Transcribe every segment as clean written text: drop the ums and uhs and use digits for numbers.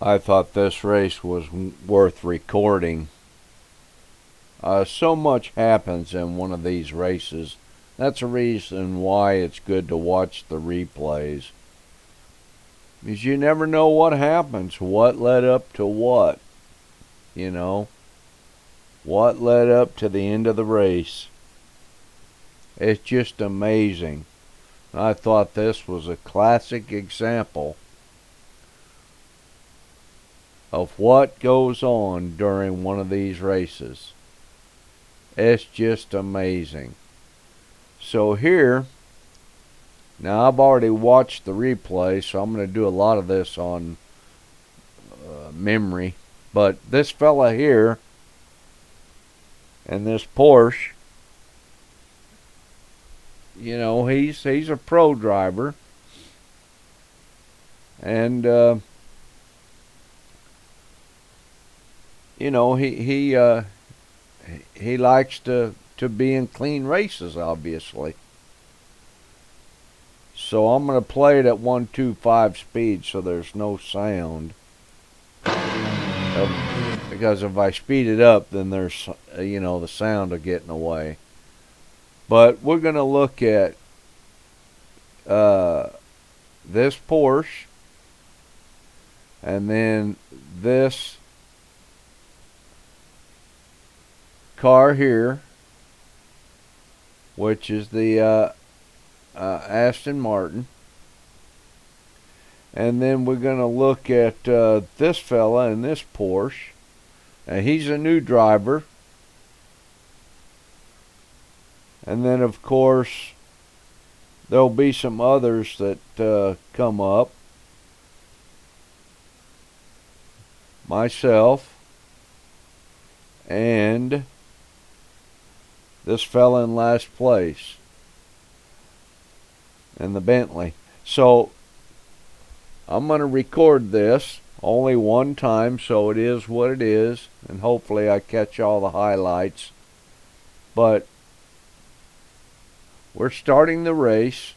I thought this race was worth recording. So much happens in one of these races. That's a reason why it's good to watch the replays. Because you never know what happens, what led up to what, you know, what led up to the end of the race. It's just amazing. I thought this was a classic example of what goes on during one of these races. It's just amazing. So here, now I've already watched the replay, so I'm going to do a lot of this on memory. But this fella here, and this Porsche, you know, he's a pro driver, and you know, he likes to be in clean races, obviously. So I'm going to play it at 125 speed so there's no sound. Because if I speed it up, then there's, you know, the sound will get in the way. But we're going to look at this Porsche, and then this car here, which is the Aston Martin. And then we're going to look at this fella in this Porsche. And he's a new driver. And then, of course, there'll be some others that come up. Myself. And this fella in last place. And the Bentley. So I'm going to record this only one time, so it is what it is, and hopefully I catch all the highlights. But we're starting the race.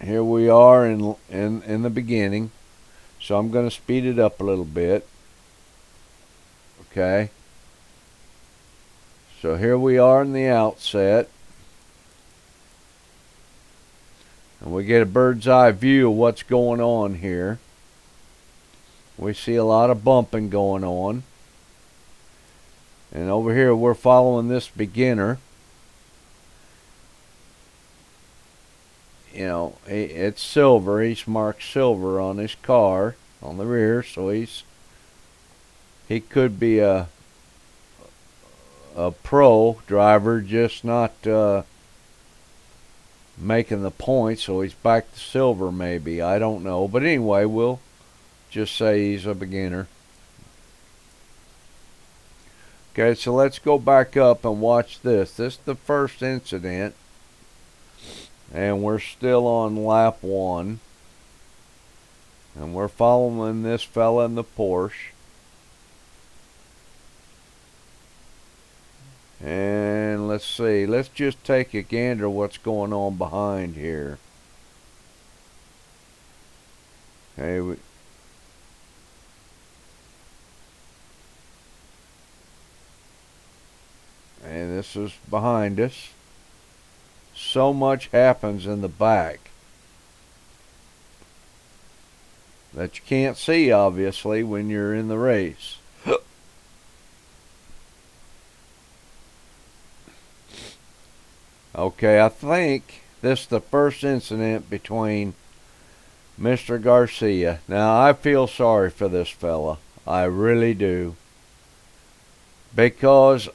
Here we are in the beginning, so I'm going to speed it up a little bit. Okay. So here we are in the outset. And we get a bird's eye view of what's going on here. We see a lot of bumping going on. And over here we're following this beginner. You know, it's silver. He's marked silver on his car on the rear, so he could be a pro driver, just not making the points, so he's back to silver maybe. I don't know. But anyway, we'll just say he's a beginner. Okay, so let's go back up and watch this. This is the first incident. And we're still on lap 1. And we're following this fella in the Porsche. And let's see, let's just take a gander what's going on behind here. Okay, and this is behind us. So much happens in the back that you can't see, obviously, when you're in the race. Okay, I think this is the first incident between Mr. Garcia. Now, I feel sorry for this fella. I really do. Because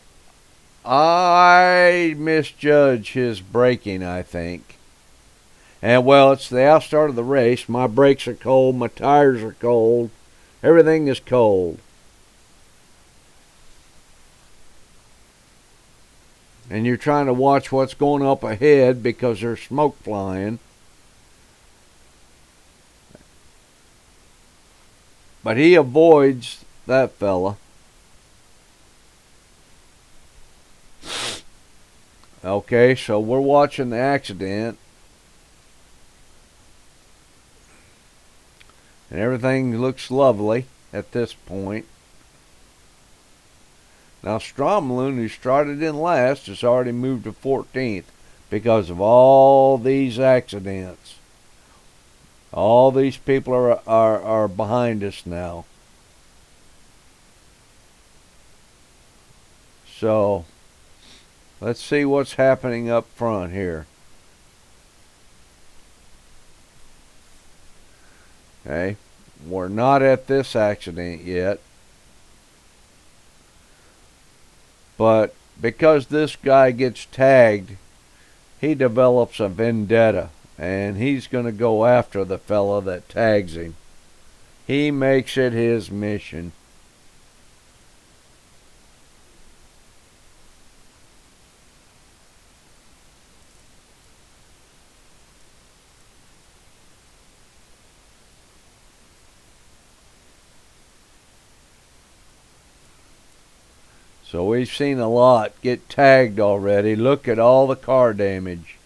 I misjudged his braking, I think. And, well, it's the outstart of the race. My brakes are cold. My tires are cold. Everything is cold. And you're trying to watch what's going up ahead because there's smoke flying. But he avoids that fella. Okay, so we're watching the accident. and everything looks lovely at this point. Now Stromlund, who started in last, has already moved to 14th because of all these accidents. All these people are behind us now. So let's see what's happening up front here. Okay, we're not at this accident yet. But because this guy gets tagged, he develops a vendetta, and he's going to go after the fella that tags him. He makes it his mission. So we've seen a lot get tagged already. Look at all the car damage.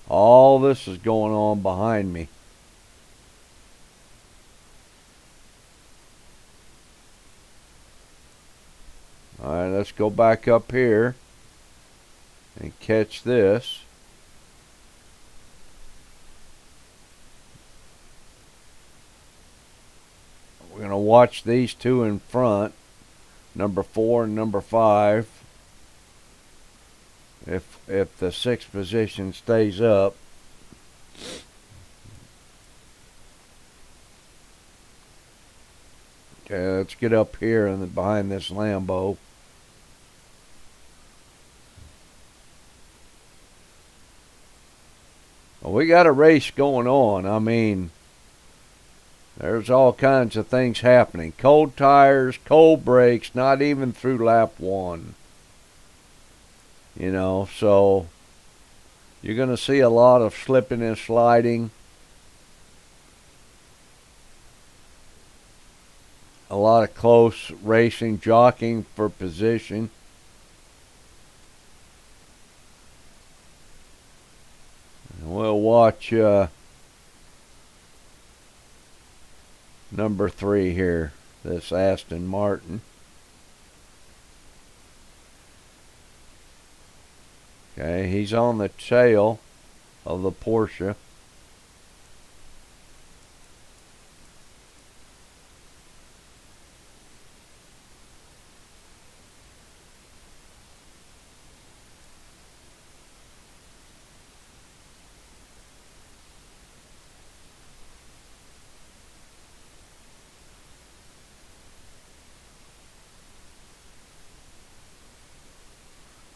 All this is going on behind me. Alright, let's go back up here and catch this. We're going to watch these two in front, number 4 and number 5. If the 6th position stays up. Okay, let's get up here and behind this Lambo. Well, we got a race going on. I mean, there's all kinds of things happening. Cold tires, cold brakes, not even through lap 1. You know, so you're going to see a lot of slipping and sliding. A lot of close racing, jockeying for position. And we'll watch number 3 here, this Aston Martin. Okay, he's on the tail of the Porsche.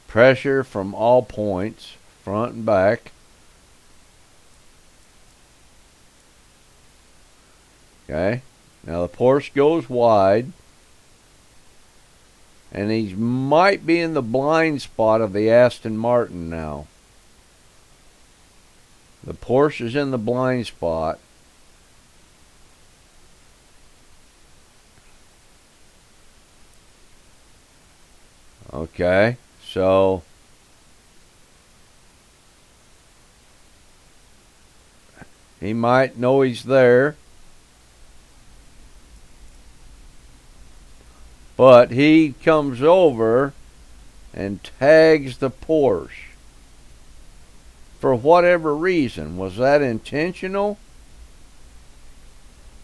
Pressure from all points, front and back. Okay, now the Porsche goes wide, and he might be in the blind spot of the Aston Martin now. The Porsche is in the blind spot. Okay, so he might know he's there, but he comes over and tags the Porsche. For whatever reason. Was that intentional?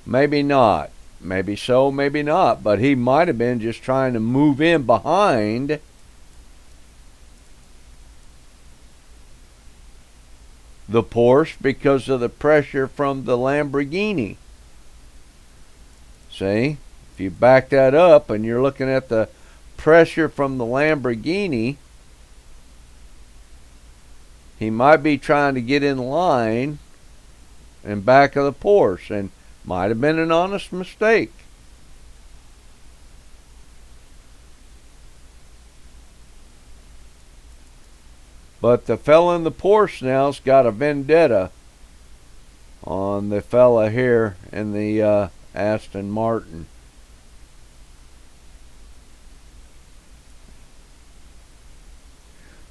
Maybe not. Maybe so, maybe not. But he might have been just trying to move in behind the Porsche because of the pressure from the Lamborghini. See? If you back that up and you're looking at the pressure from the Lamborghini, he might be trying to get in line in back of the Porsche, and might have been an honest mistake. But the fella in the Porsche now's got a vendetta on the fella here in the Aston Martin.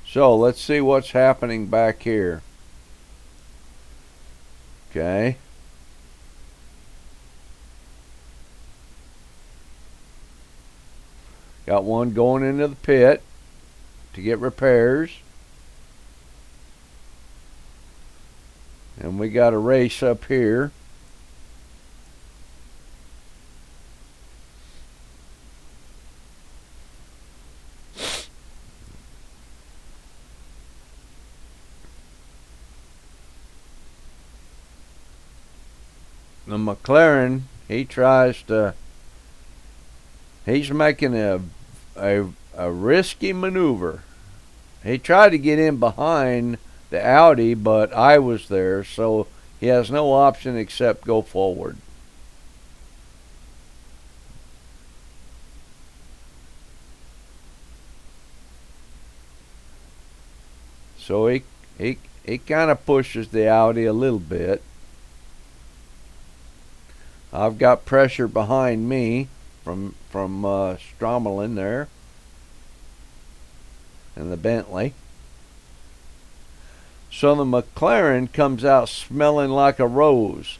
So let's see what's happening back here. Okay. Got one going into the pit to get repairs. And we got a race up here. The McLaren, he's making a risky maneuver. He tried to get in behind the Audi, but I was there, so he has no option except go forward. So he kind of pushes the Audi a little bit. I've got pressure behind me from Stromelin there and the Bentley. So the McLaren comes out smelling like a rose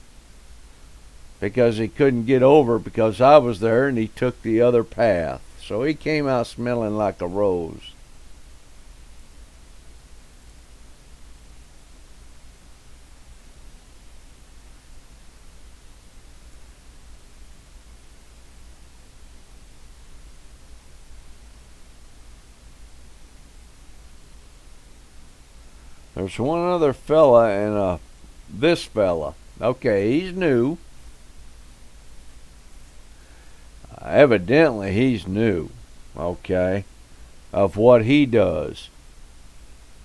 because he couldn't get over because I was there and he took the other path. So he came out smelling like a rose. There's one other fella and this fella. Okay, he's new. Evidently he's new. Okay, of what he does,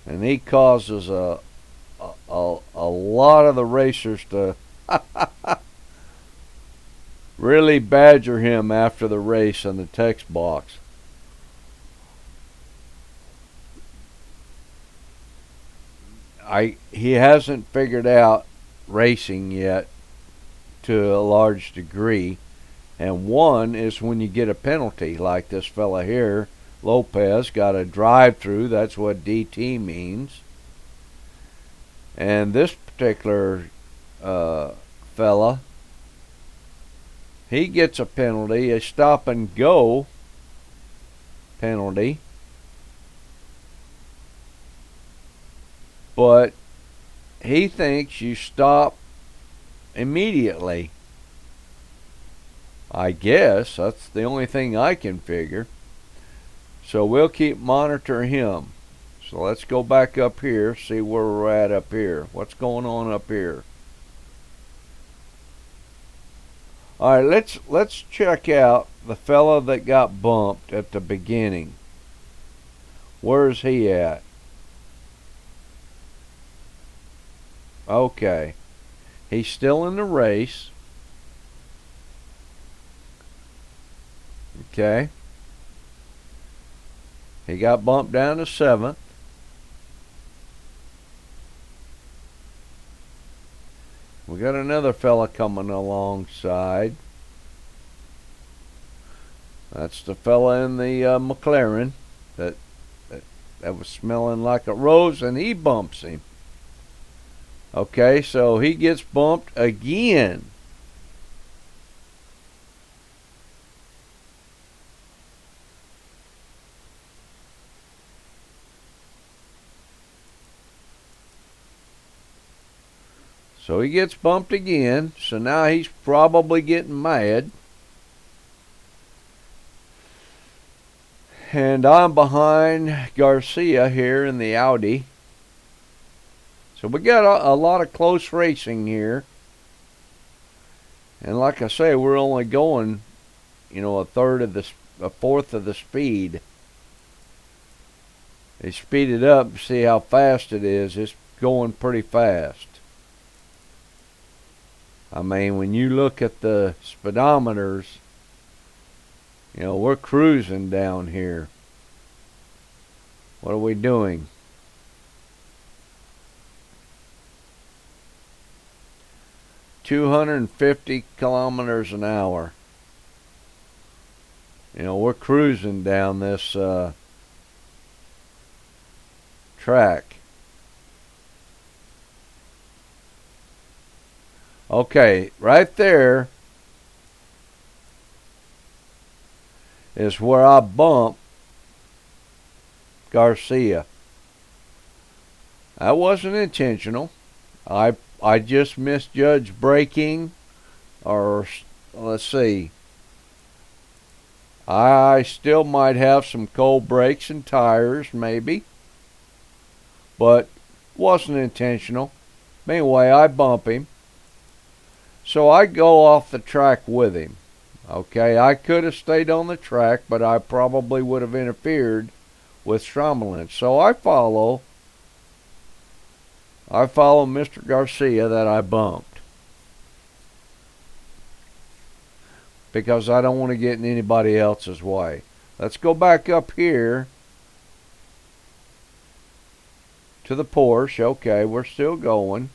and he causes a lot of the racers to really badger him after the race in the text box. He hasn't figured out racing yet to a large degree, and one is when you get a penalty like this fella here, Lopez, got a drive-through. That's what DT means. And this particular fella, he gets a penalty, a stop and go penalty. But he thinks you stop immediately. I guess that's the only thing I can figure. So we'll keep monitoring him. So let's go back up here, see where we're at up here. What's going on up here? All right, let's check out the fella that got bumped at the beginning. Where's he at? Okay, he's still in the race. Okay, he got bumped down to 7th. We got another fella coming alongside. That's the fella in the McLaren that was smelling like a rose, and he bumps him. Okay, so he gets bumped again. So he gets bumped again. So now he's probably getting mad. And I'm behind Garcia here in the Audi. So we got a lot of close racing here. And like I say, we're only going, a fourth of the speed. They speed it up, see how fast it is. It's going pretty fast. I mean, when you look at the speedometers, we're cruising down here. What are we doing? 250 kilometers an hour. You know, we're cruising down this track. Okay, right there is where I bumped Garcia. That wasn't intentional. I just misjudged braking, or let's see. I still might have some cold brakes and tires, maybe, but wasn't intentional. Anyway, I bump him. So I go off the track with him. Okay, I could have stayed on the track, but I probably would have interfered with Stromelin. So I follow Mr. Garcia that I bumped, because I don't want to get in anybody else's way. Let's go back up here to the Porsche. Okay, we're still going.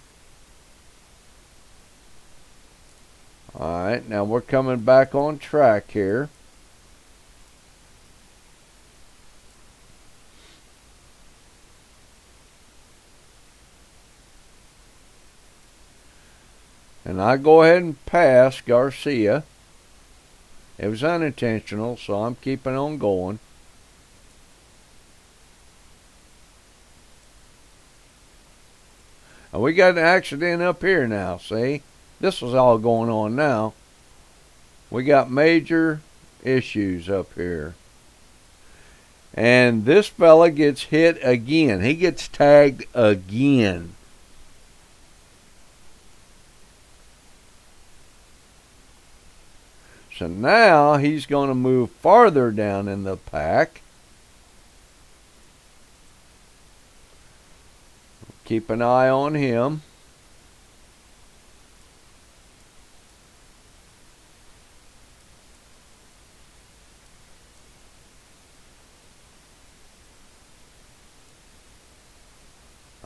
Alright, now we're coming back on track here. And I go ahead and pass Garcia. It was unintentional, so I'm keeping on going. And we got an accident up here now, see? This was all going on now. We got major issues up here. And this fella gets hit again. He gets tagged again. So now he's going to move farther down in the pack. Keep an eye on him.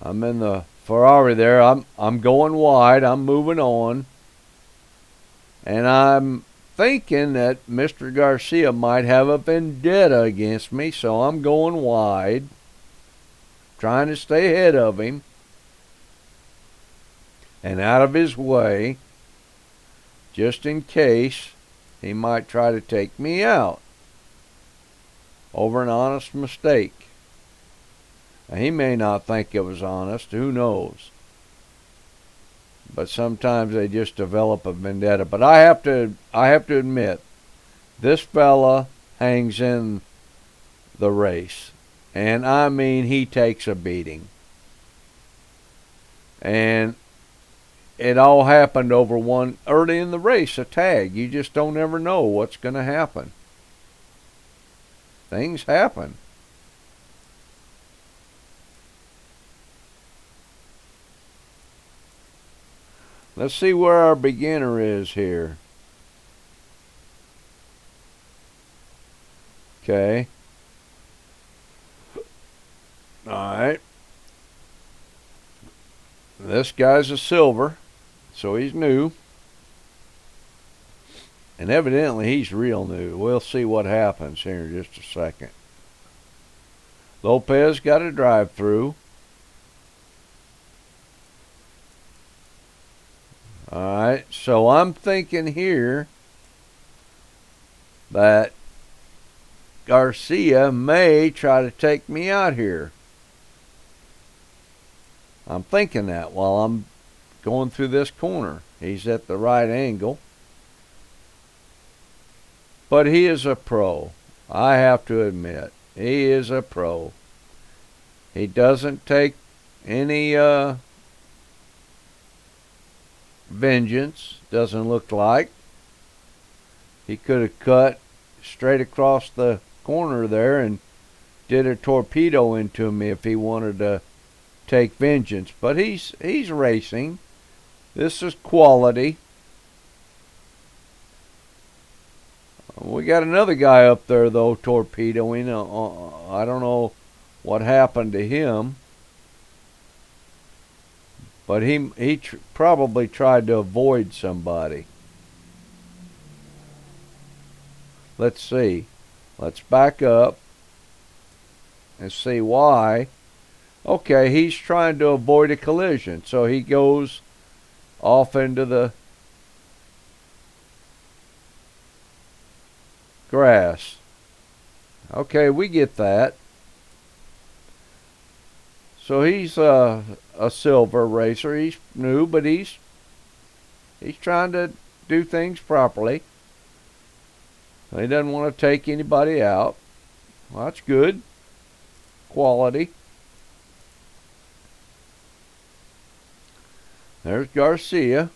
I'm in the Ferrari there. I'm going wide. I'm moving on. And I'm thinking that Mr. Garcia might have a vendetta against me, so I'm going wide, trying to stay ahead of him and out of his way, just in case he might try to take me out over an honest mistake. Now, he may not think it was honest, who knows? But sometimes they just develop a vendetta. But I have to admit, this fella hangs in the race. And I mean, he takes a beating. And it all happened over one early in the race, a tag. You just don't ever know what's going to happen. Things happen. Let's see where our beginner is here. Okay. Alright. This guy's a silver, so he's new. And evidently he's real new. We'll see what happens here in just a second. Lopez got a drive-through. Alright, so I'm thinking here that Garcia may try to take me out here. I'm thinking that while I'm going through this corner. He's at the right angle. But he is a pro. I have to admit, he is a pro. He doesn't take any vengeance, doesn't look like. He could have cut straight across the corner there and did a torpedo into me if he wanted to take vengeance. But he's racing. This is quality. We got another guy up there though torpedoing. I don't know what happened to him. but he probably tried to avoid somebody. Let's see. Let's back up and see why. Okay, he's trying to avoid a collision, so he goes off into the grass. Okay, we get that. So he's a silver racer. He's new, but he's trying to do things properly. He doesn't want to take anybody out. Well, that's good. Quality. There's Garcia.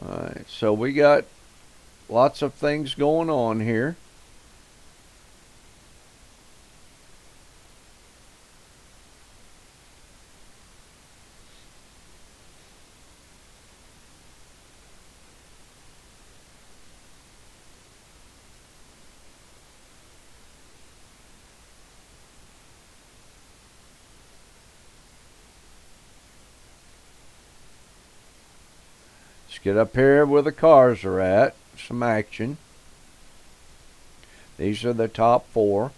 Alright, so we got lots of things going on here. Let's get up here where the cars are at. Some action. These are the top four.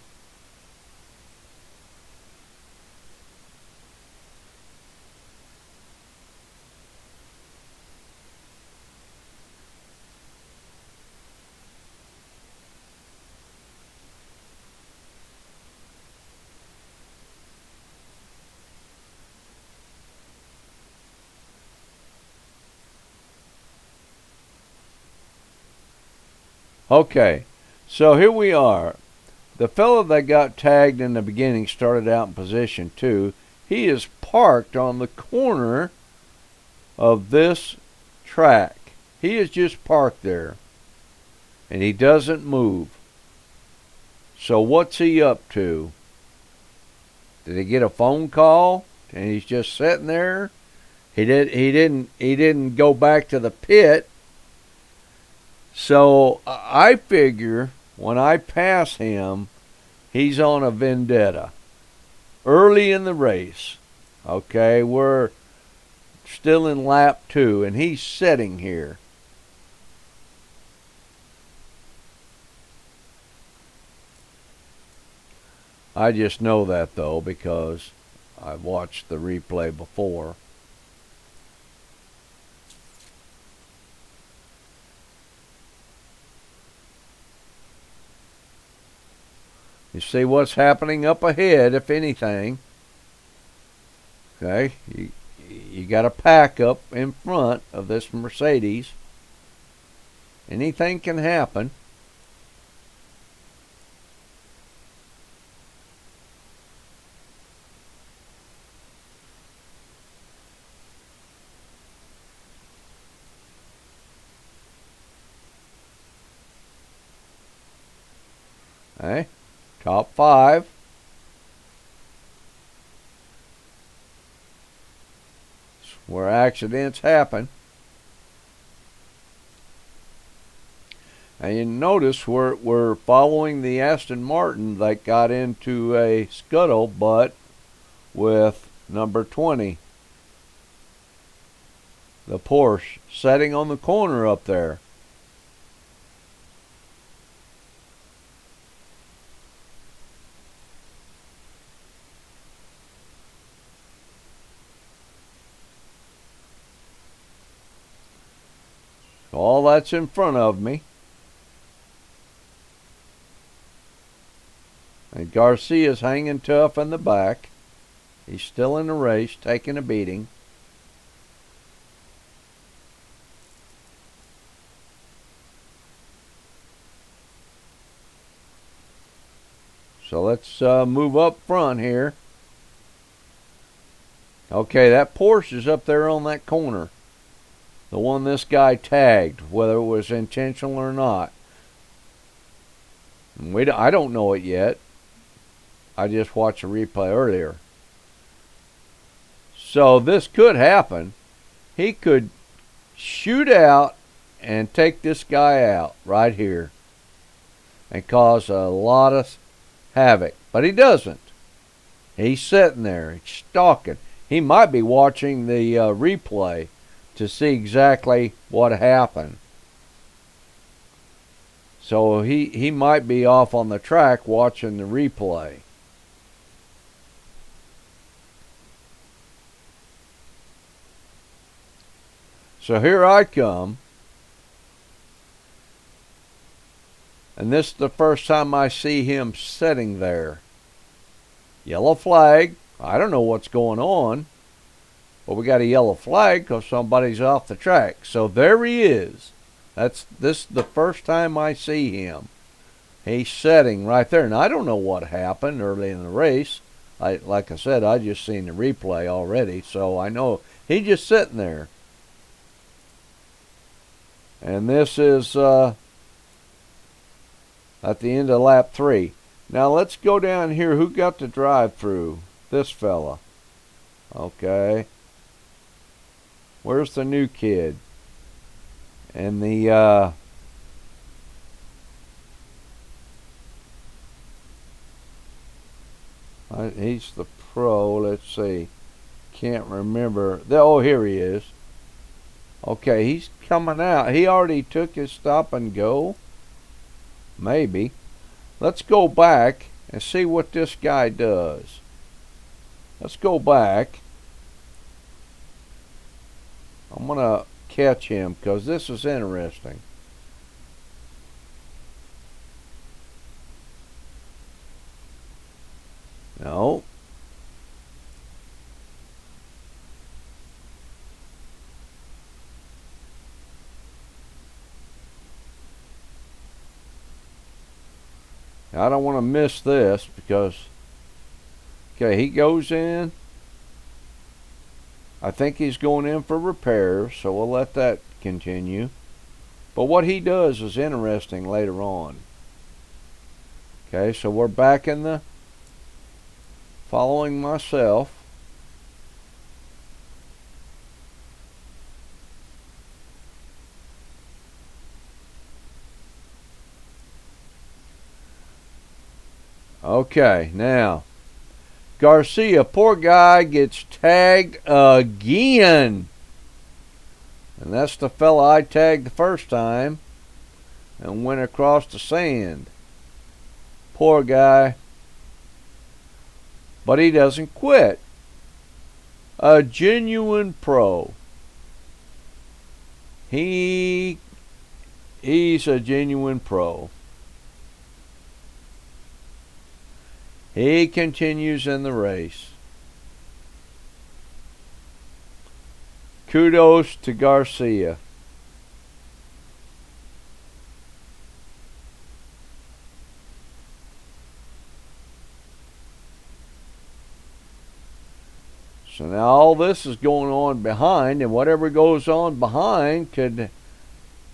Okay, so here we are. The fellow that got tagged in the beginning started out in position 2. He is parked on the corner of this track. He is just parked there, and he doesn't move. So what's he up to? Did he get a phone call and he's just sitting there? He didn't go back to the pit. So I figure when I pass him, he's on a vendetta early in the race. Okay, we're still in lap 2, and he's sitting here. I just know that, though, because I've watched the replay before. You see what's happening up ahead, if anything. Okay, you got a pack up in front of this Mercedes. Anything can happen. Okay. Top 5. It's where accidents happen. And you notice we're following the Aston Martin that got into a scuttlebutt with number 20. The Porsche setting on the corner up there. All that's in front of me. And Garcia's hanging tough in the back. He's still in the race, taking a beating. So let's move up front here. Okay, that Porsche is up there on that corner. The one this guy tagged, whether it was intentional or not. I don't know it yet. I just watched a replay earlier. So this could happen. He could shoot out and take this guy out right here and cause a lot of havoc. But he doesn't. He's sitting there, he's stalking. He might be watching the replay to see exactly what happened. So he might be off on the track watching the replay. So here I come. And this is the first time I see him sitting there. Yellow flag. I don't know what's going on. But we got a yellow flag because somebody's off the track. So there he is. This is the first time I see him. He's sitting right there. And I don't know what happened early in the race. Like I said, I just seen the replay already. So I know he's just sitting there. And this is at the end of lap 3. Now let's go down here. Who got the drive-through? This fella. Okay. Where's the new kid? And the he's the pro. Let's see. Can't remember. Oh, here he is. Okay, he's coming out. He already took his stop and go. Maybe. Let's go back and see what this guy does. Let's go back. I'm going to catch him because this is interesting. No. I don't want to miss this because, okay, he goes in. I think he's going in for repairs, so we'll let that continue. But what he does is interesting later on. Okay, so we're back in the following myself. Okay, now Garcia, poor guy, gets tagged again. And that's the fella I tagged the first time and went across the sand. Poor guy. But he doesn't quit. A genuine pro. He's a genuine pro. He continues in the race. Kudos to Garcia. So now all this is going on behind, and whatever goes on behind could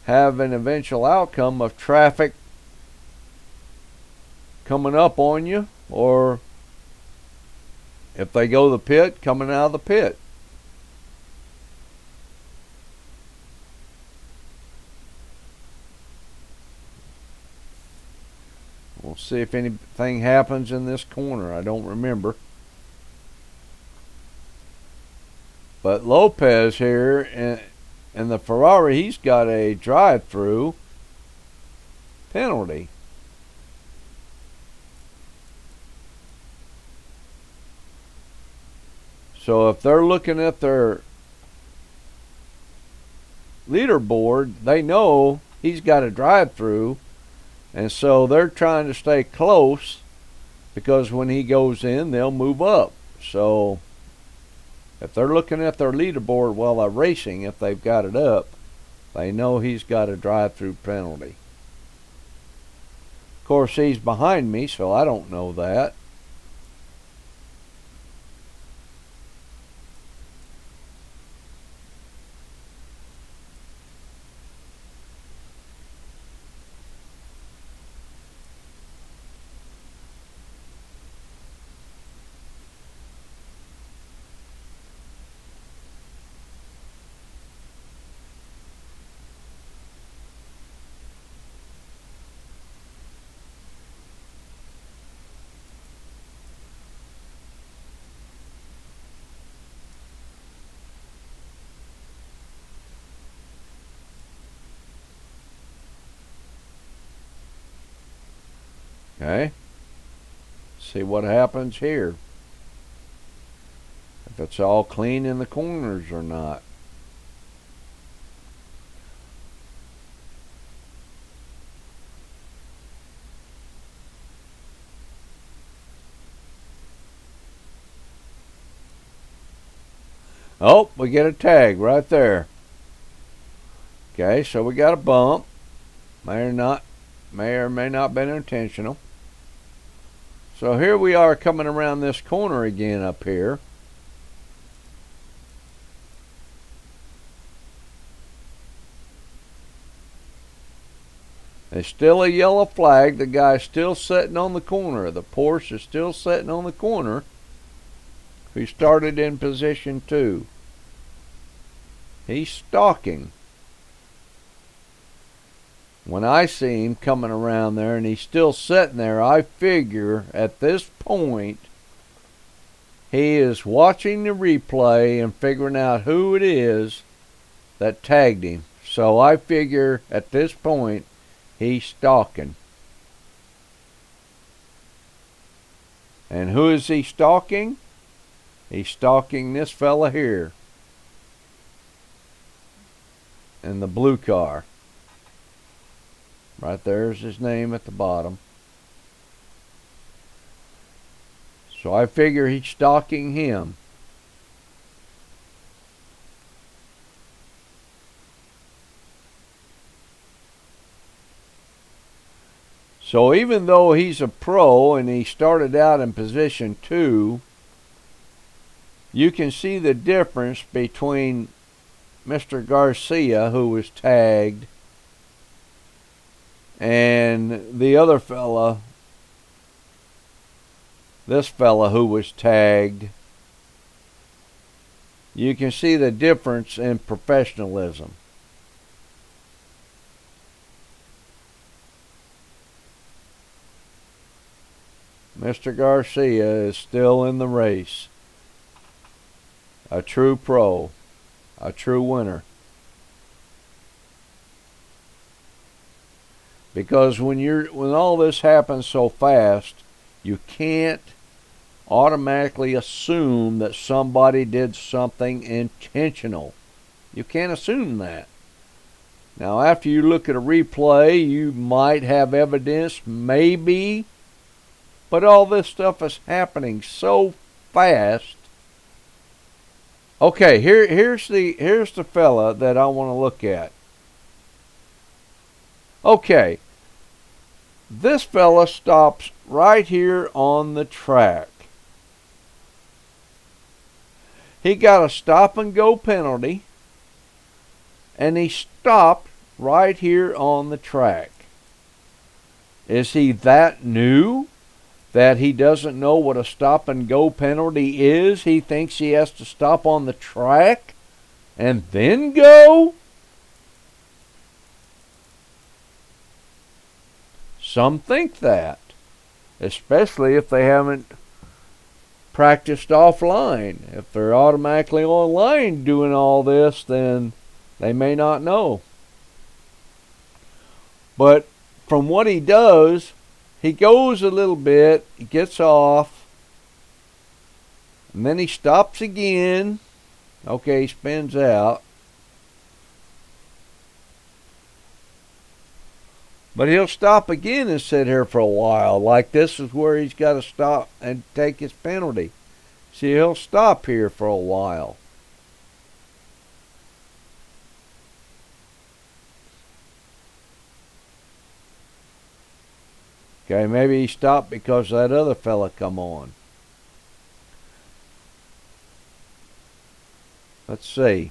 have an eventual outcome of traffic coming up on you, or if they go to the pit, coming out of the pit. We'll see if anything happens in this corner. I don't remember. But Lopez here in the Ferrari, he's got a drive-through penalty. So if they're looking at their leaderboard, they know he's got a drive-through, and so they're trying to stay close because when he goes in, they'll move up. So if they're looking at their leaderboard while they're racing, if they've got it up, they know he's got a drive-through penalty. Of course, he's behind me, so I don't know that. Okay. See what happens here. If it's all clean in the corners or not. Oh, we get a tag right there. Okay, so we got a bump. May or may not have been intentional. So here we are coming around this corner again up here. There's still a yellow flag. The guy's still sitting on the corner. The Porsche is still sitting on the corner. Who started in position 2. He's stalking. When I see him coming around there and he's still sitting there, I figure at this point he is watching the replay and figuring out who it is that tagged him. So I figure at this point he's stalking. And who is he stalking? He's stalking this fella here in the blue car. Right there's his name at the bottom. So I figure he's stalking him. So even though he's a pro and he started out in position 2, you can see the difference between Mr. Garcia, who was tagged, and the other fella, this fella who was tagged. You can see the difference in professionalism. Mr. Garcia is still in the race. A true pro. A true winner. Because when all this happens so fast, you can't automatically assume that somebody did something intentional. You can't assume that. Now, after you look at a replay, you might have evidence, maybe, but all this stuff is happening so fast. Okay, here's the fella that I want to look at. Okay, this fella stops right here on the track. He got a stop and go penalty, and he stopped right here on the track. Is he that new that he doesn't know what a stop and go penalty is? He thinks he has to stop on the track and then go? Some think that, especially if they haven't practiced offline. If they're automatically online doing all this, then they may not know. But from what he does, he goes a little bit, he gets off, and then he stops again. Okay, he spins out. But he'll stop again and sit here for a while. Like this is where he's got to stop and take his penalty. See, he'll stop here for a while. Okay, maybe he stopped because that other fella come on. Let's see.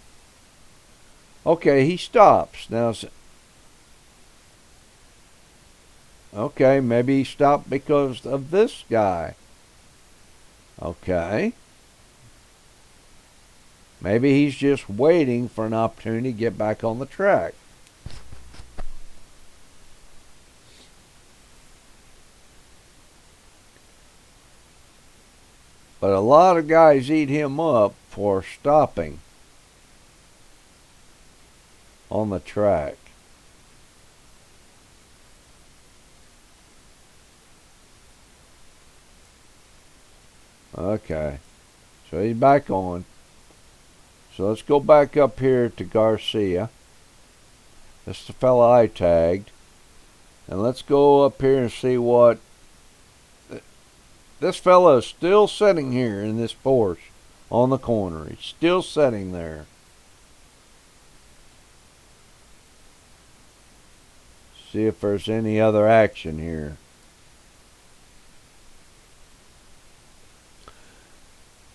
Okay, he stops. Now, okay, maybe he stopped because of this guy. Okay. Maybe he's just waiting for an opportunity to get back on the track. But a lot of guys eat him up for stopping on the track. Okay. So he's back on. So let's go back up here to Garcia. That's the fella I tagged. And let's go up here and see what... This fella is still sitting here in this Porsche on the corner. He's still sitting there. See if there's any other action here.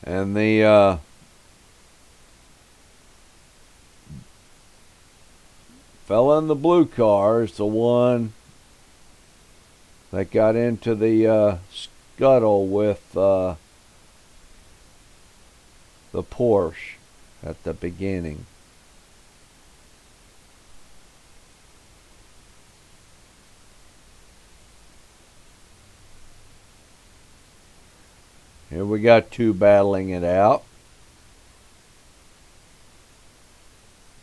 And the fella in the blue car is the one that got into the scuttle with the Porsche at the beginning. Here we got two battling it out.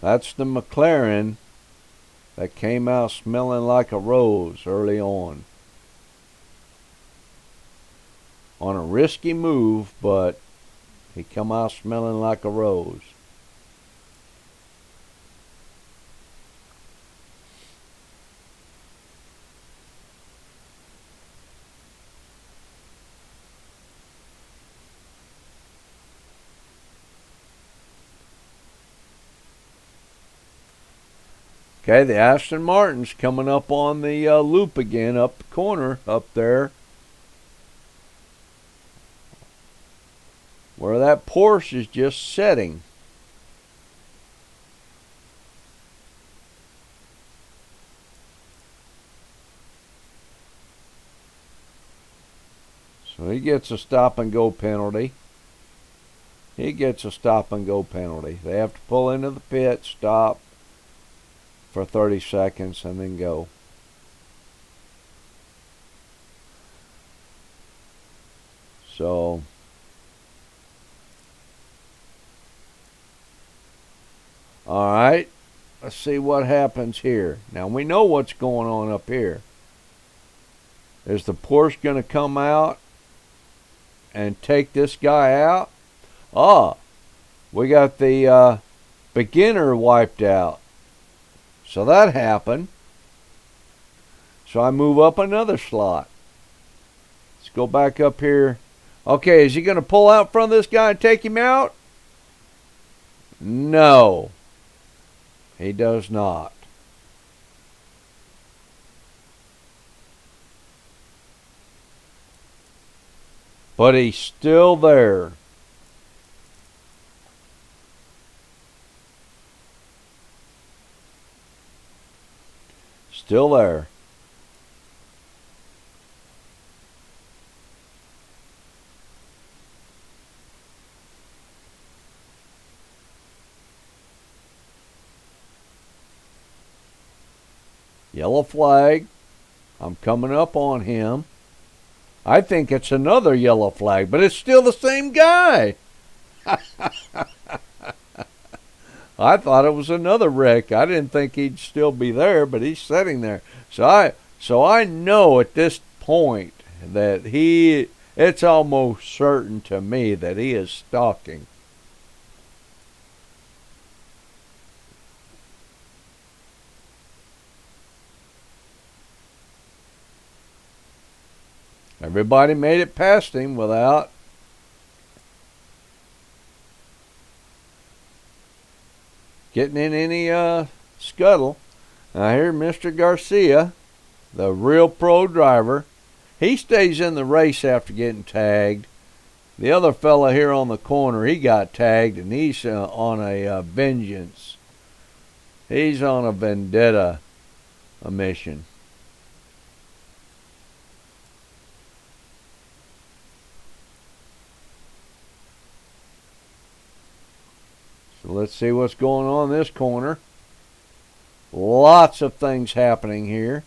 That's the McLaren that came out smelling like a rose early on. On a risky move, but he come out smelling like a rose. Okay, the Aston Martin's coming up on the loop again, up the corner, up there. Where that Porsche is just setting. So he gets a stop and go penalty. He gets a stop and go penalty. They have to pull into the pit, stop for 30 seconds, and then go. So, all right, let's see what happens here. Now, we know what's going on up here. Is the Porsche going to come out and take this guy out? We got the beginner wiped out. So that happened. So I move up another slot. Let's go back up here. Okay, is he going to pull out in front of this guy and take him out? No, he does not. But he's still there. Still there. Yellow flag. I'm coming up on him. I think it's another yellow flag, but it's still the same guy. I thought it was another wreck. I didn't think he'd still be there, but he's sitting there. So I know at this point that it's almost certain to me that he is stalking. Everybody made it past him without getting in any scuttle. Now here, Mr. Garcia, the real pro driver, he stays in the race after getting tagged. The other fella here on the corner, he got tagged, and he's on a vengeance. He's on a vendetta mission. So let's see what's going on in this corner. Lots of things happening here.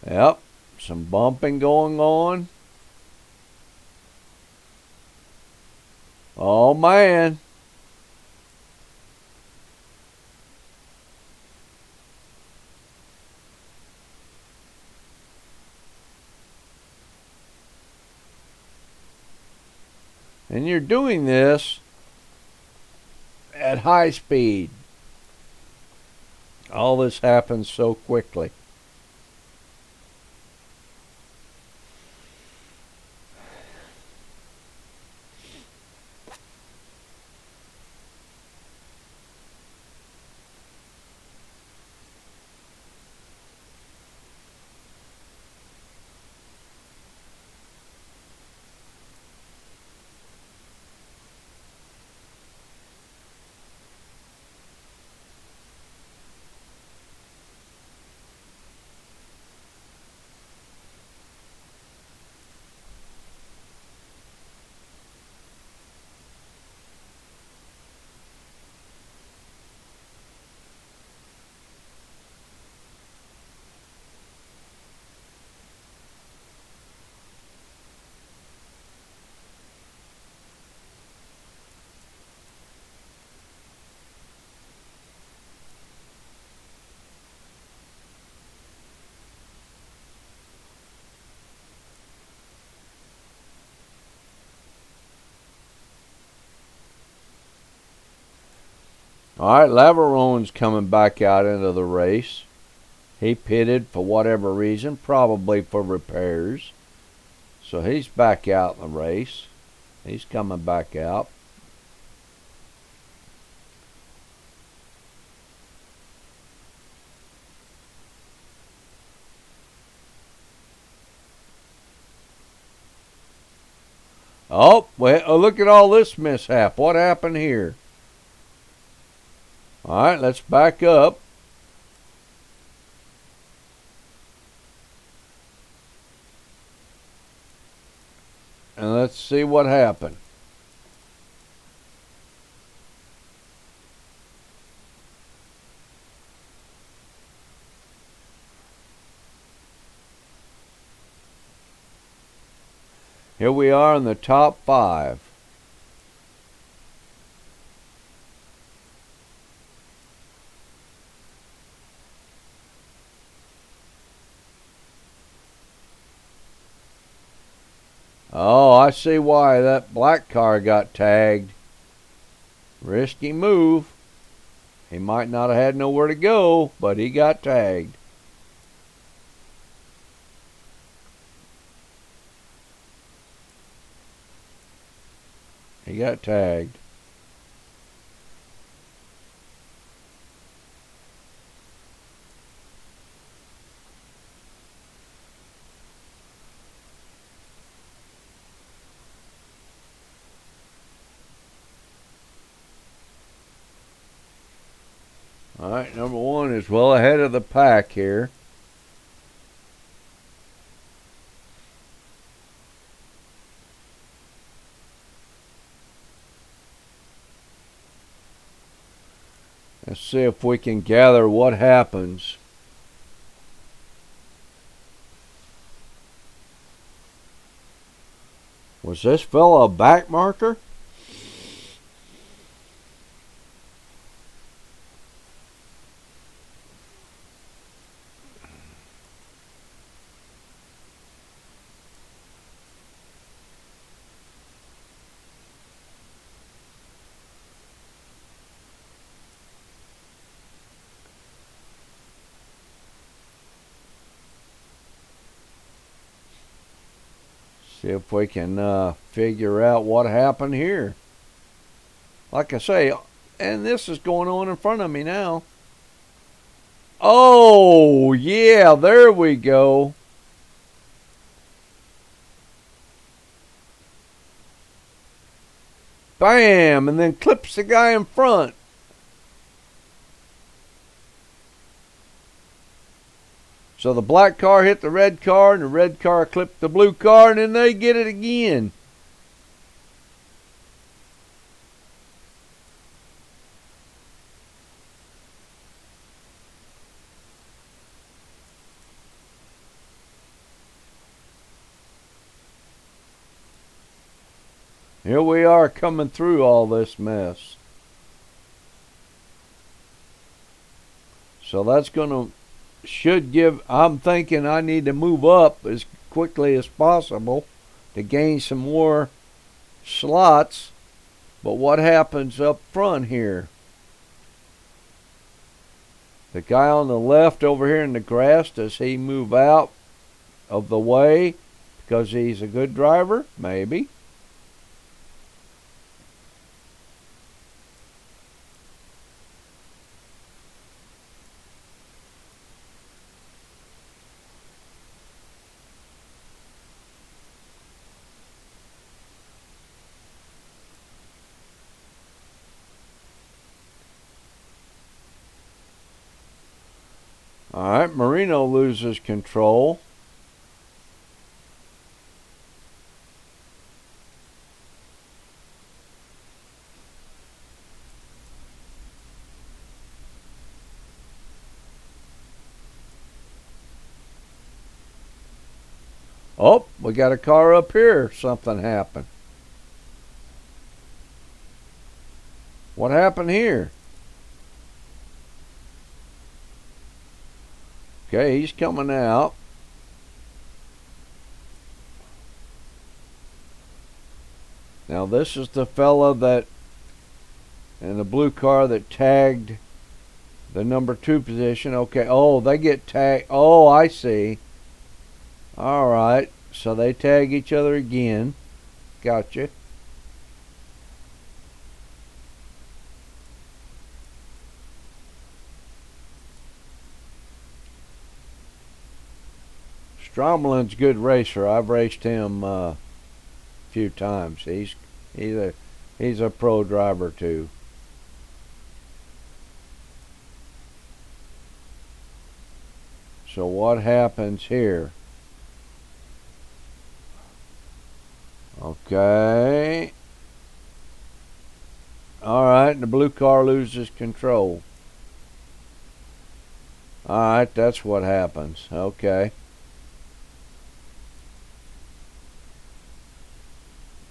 Yep, some bumping going on. Oh man. And you're doing this at high speed. All this happens so quickly. All right, Lavarone's coming back out into the race. He pitted for whatever reason, probably for repairs. So he's back out in the race. He's coming back out. Oh, well, look at all this mishap. What happened here? All right, let's back up. And let's see what happened. Here we are in the top 5. Oh, I see why that black car got tagged. Risky move. He might not have had nowhere to go, but he got tagged. He got tagged. All right, number 1 is well ahead of the pack here. Let's see if we can gather what happens. Was this fella a back marker? See if we can figure out what happened here. Like I say, and this is going on in front of me now. Oh, yeah, there we go. Bam, and then clips the guy in front. So the black car hit the red car, and the red car clipped the blue car, and then they get it again. Here we are coming through all this mess. So that's should give, I'm thinking I need to move up as quickly as possible to gain some more slots, but what happens up front here? The guy on the left over here in the grass, does he move out of the way because he's a good driver? Maybe. All right, Marino loses control. Oh, we got a car up here. Something happened. What happened here? Okay, he's coming out. Now this is the fella that in the blue car that tagged the number 2 position. Okay, oh, they get tagged. Oh, I see. All right, so they tag each other again. Gotcha. Stromlin's a good racer. I've raced him a few times. He's a pro driver too. So what happens here? Okay. All right, the blue car loses control. All right, that's what happens. Okay.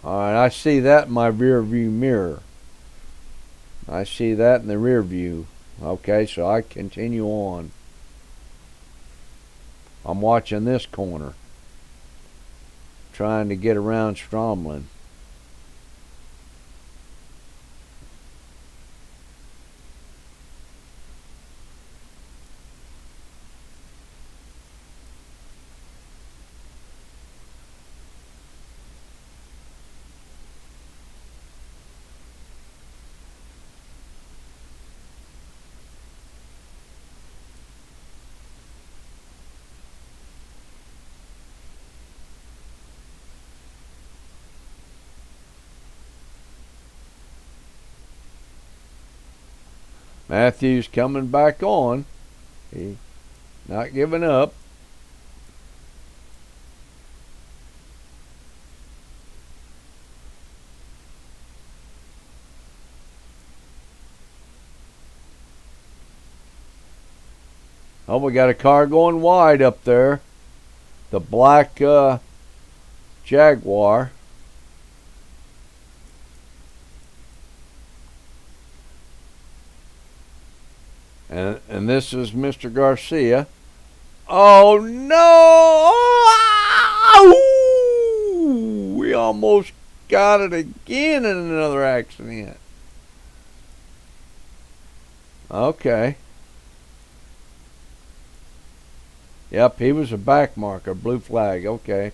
All right, I see that in my rear view mirror. I see that in the rear view. Okay, so I continue on. I'm watching this corner, trying to get around Stromlin. Matthews coming back on. He not giving up. Oh, we got a car going wide up there. The black Jaguar. And this is Mr. Garcia. Oh no! Oh, we almost got it again in another accident. Okay. Yep, he was a back marker, blue flag. Okay.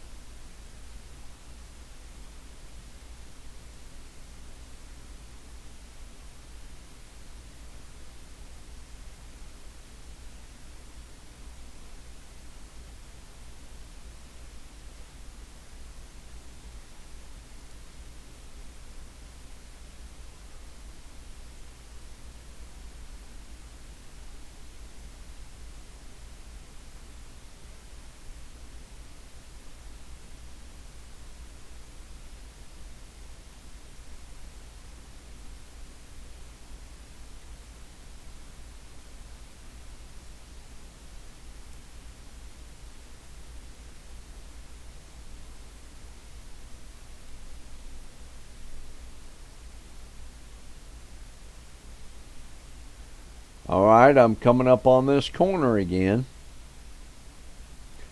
Alright, I'm coming up on this corner again.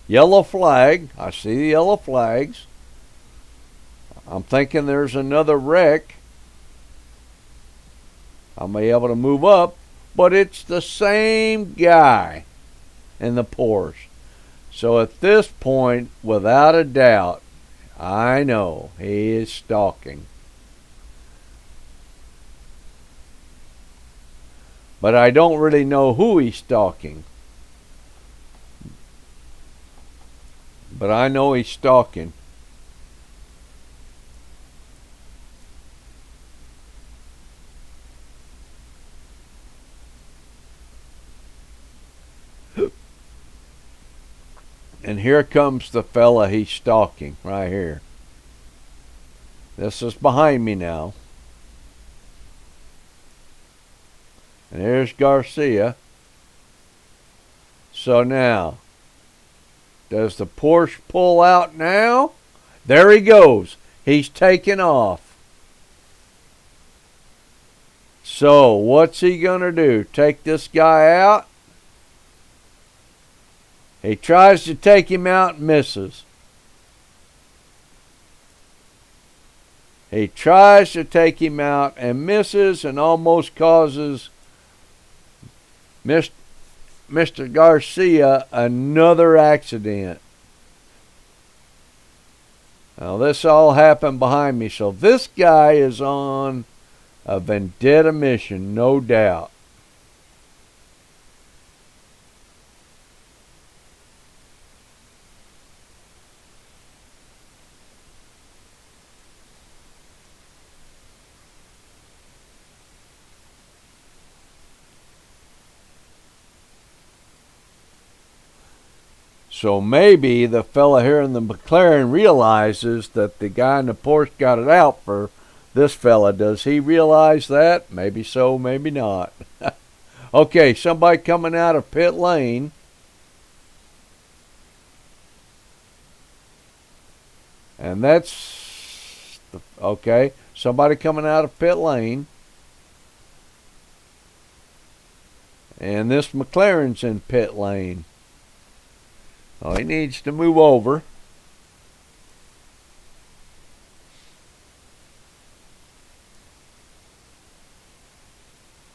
Yellow flag. I see the yellow flags. I'm thinking there's another wreck. I may be able to move up, but it's the same guy in the Porsche. So at this point, without a doubt, I know he is stalking. But I don't really know who he's stalking. But I know he's stalking. And here comes the fella he's stalking right here. This is behind me now. And here's Garcia. So now, does the Porsche pull out now? There he goes. He's taking off. So what's he going to do? Take this guy out? He tries to take him out and misses. He tries to take him out and misses and almost causes Mr. Garcia another accident. Now this all happened behind me, so this guy is on a vendetta mission, no doubt. So maybe the fella here in the McLaren realizes that the guy in the Porsche got it out for this fella. Does he realize that? Maybe so, maybe not. Okay, somebody coming out of pit lane. And that's, okay, somebody coming out of pit lane. And this McLaren's in pit lane. Oh, he needs to move over.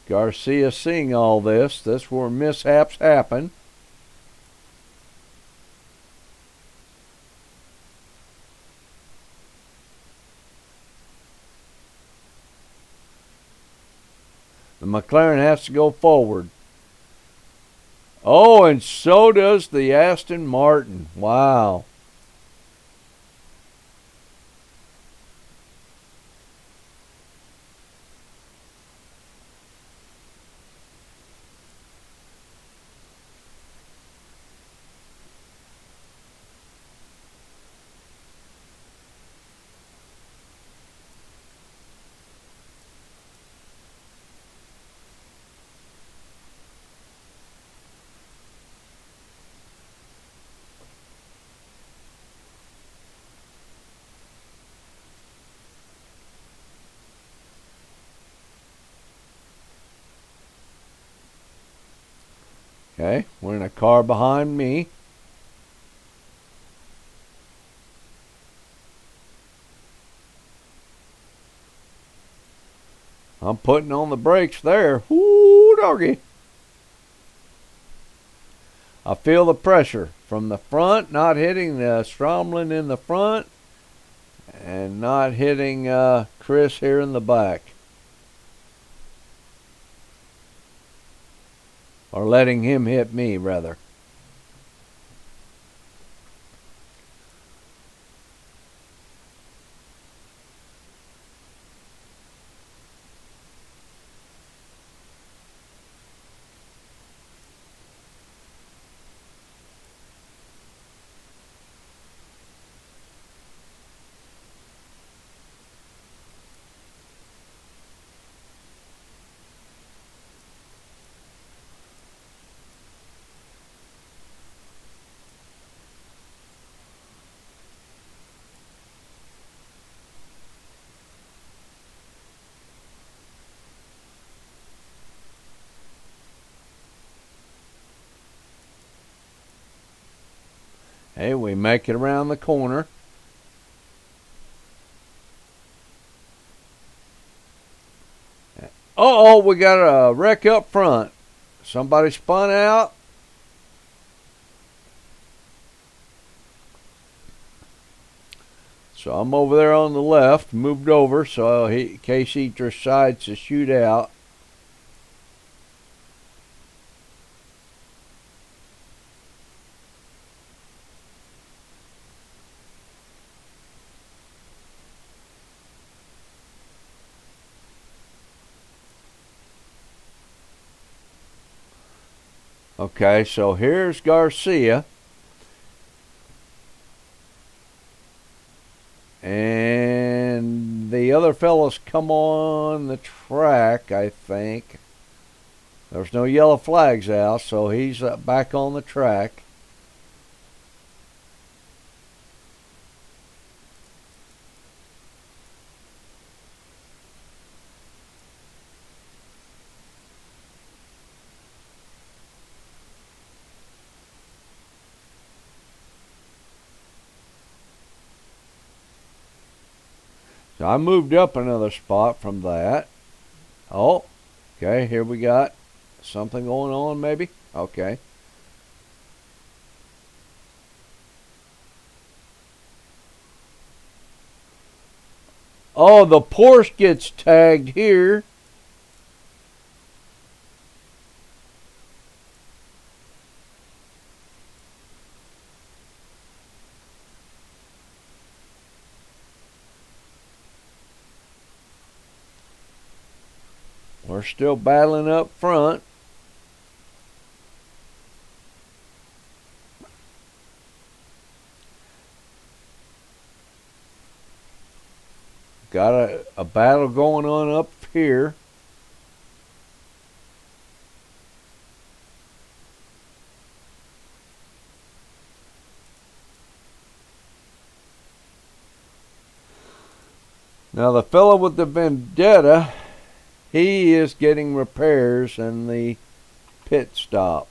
Garcia seeing all this. That's where mishaps happen. The McLaren has to go forward. Oh, and so does the Aston Martin. Wow. Okay, we're in a car behind me. I'm putting on the brakes there. Whoo, doggy. I feel the pressure from the front, not hitting the Stromlin in the front, and not hitting Chris here in the back. Or letting him hit me, rather. Hey, we make it around the corner. Uh-oh, we got a wreck up front. Somebody spun out. So I'm over there on the left, moved over so in case he decides to shoot out. Okay, so here's Garcia. And the other fellows come on the track, I think. There's no yellow flags out, so he's back on the track. So I moved up another spot from that. Oh, okay, here we got something going on maybe. Okay. Oh, the Porsche gets tagged here. We're still battling up front. Got a battle going on up here. Now the fellow with the Vendetta, he is getting repairs in the pit stop.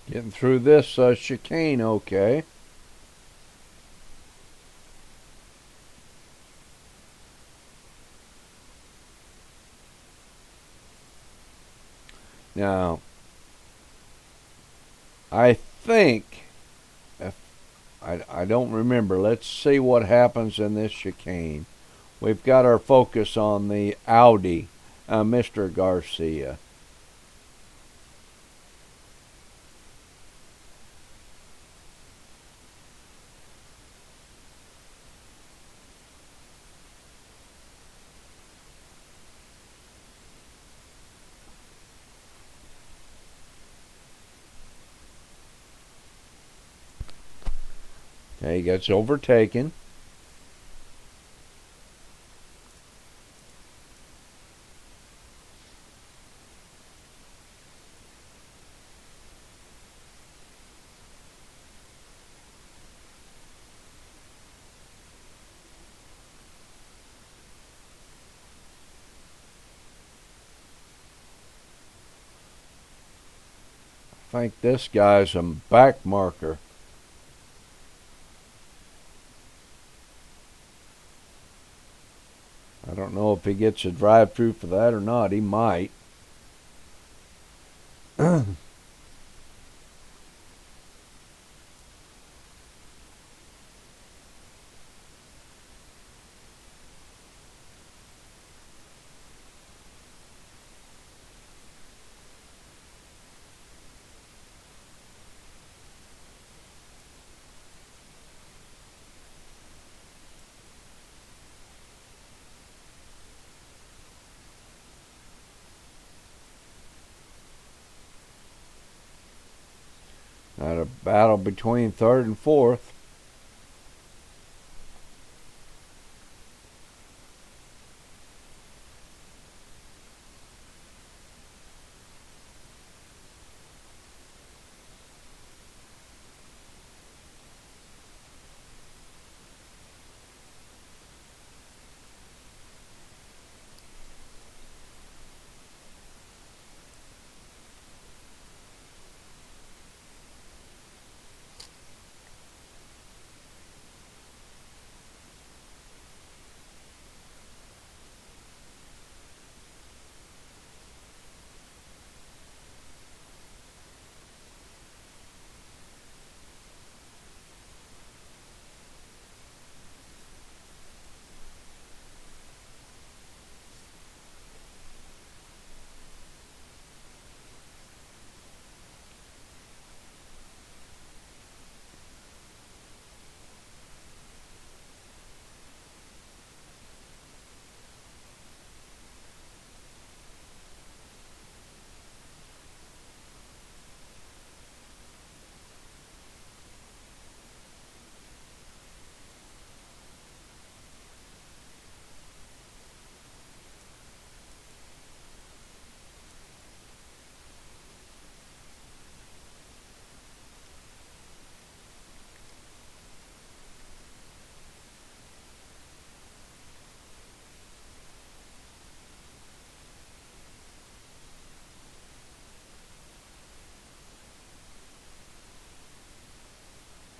Getting through this chicane okay. Now, I think, if I don't remember, let's see what happens in this chicane. We've got our focus on the Audi, Mr. Garcia. Okay, he gets overtaken. I think this guy's a back marker. I don't know if he gets a drive-through for that or not. He might. Not a battle between third and fourth.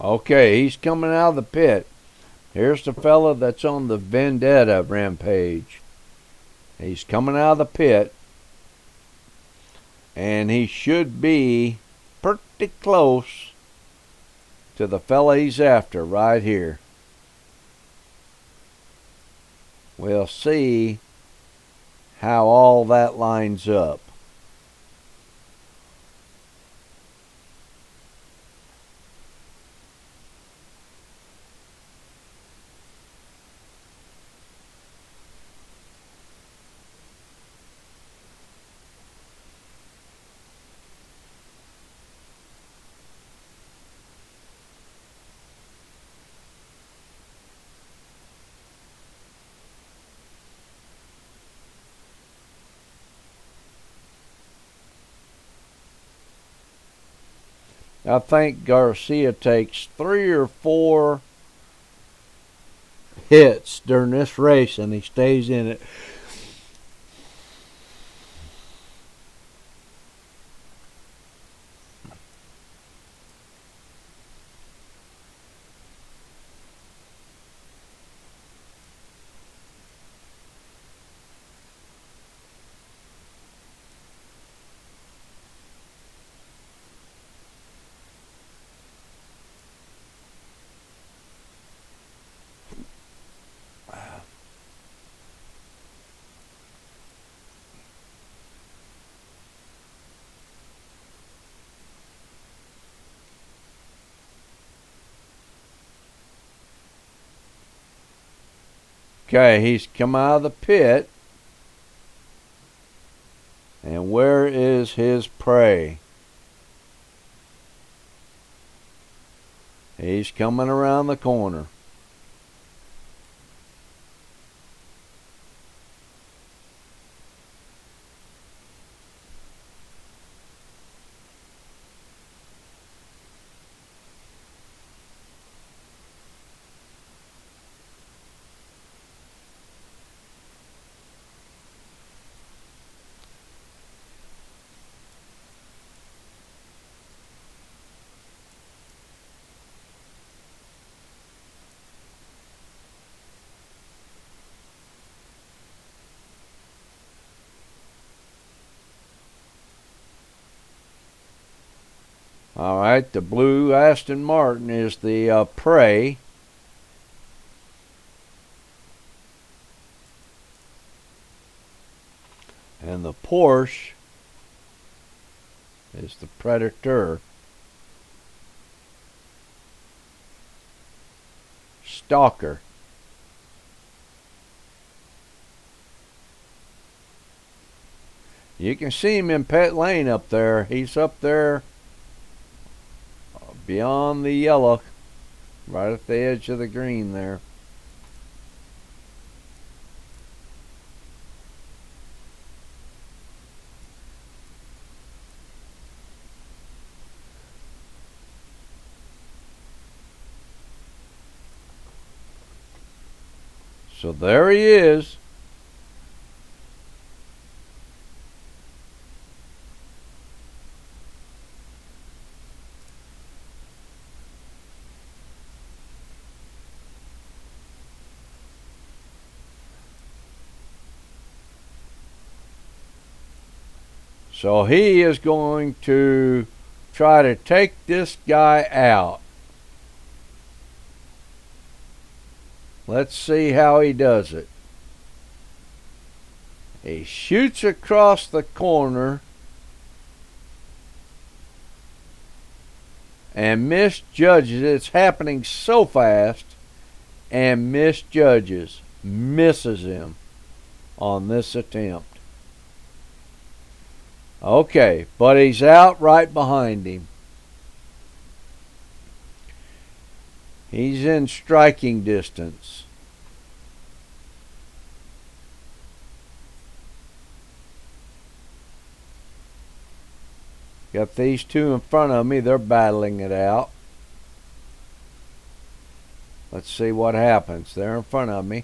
Okay, he's coming out of the pit. Here's the fella that's on the Vendetta rampage. He's coming out of the pit. And he should be pretty close to the fella he's after right here. We'll see how all that lines up. I think Garcia takes 3 or 4 hits during this race and he stays in it. Okay, he's come out of the pit. And where is his prey? He's coming around the corner. All right, the blue Aston Martin is the prey. And the Porsche is the predator. Stalker. You can see him in pit lane up there. He's up there beyond the yellow, right at the edge of the green there. So there he is. So he is going to try to take this guy out. Let's see how he does it. He shoots across the corner and misjudges. It's happening so fast, and misjudges. Misses him on this attempt. Okay, but he's out right behind him. He's in striking distance. Got these two in front of me. They're battling it out. Let's see what happens. They're in front of me.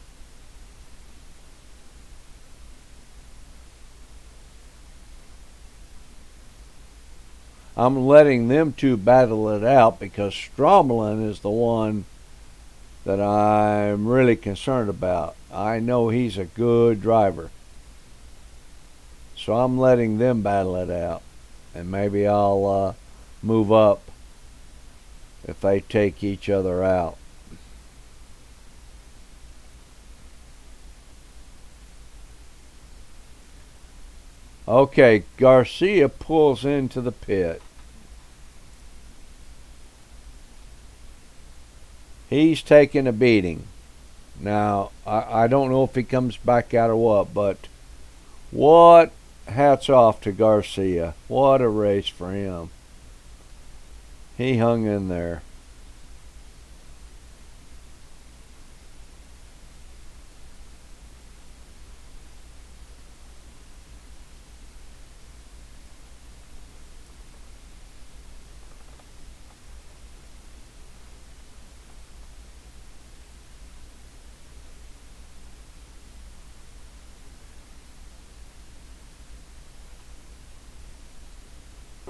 I'm letting them two battle it out because Stromlin is the one that I'm really concerned about. I know he's a good driver. So I'm letting them battle it out. And maybe I'll move up if they take each other out. Okay, Garcia pulls into the pit. He's taking a beating. Now, I don't know if he comes back out or what, but what hats off to Garcia. What a race for him. He hung in there.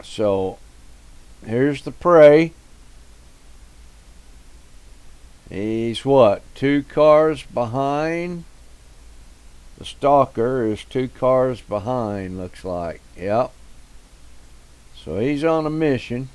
So, here's the prey. He's what? 2 cars behind? The stalker is 2 cars behind, looks like. Yep. So he's on a mission.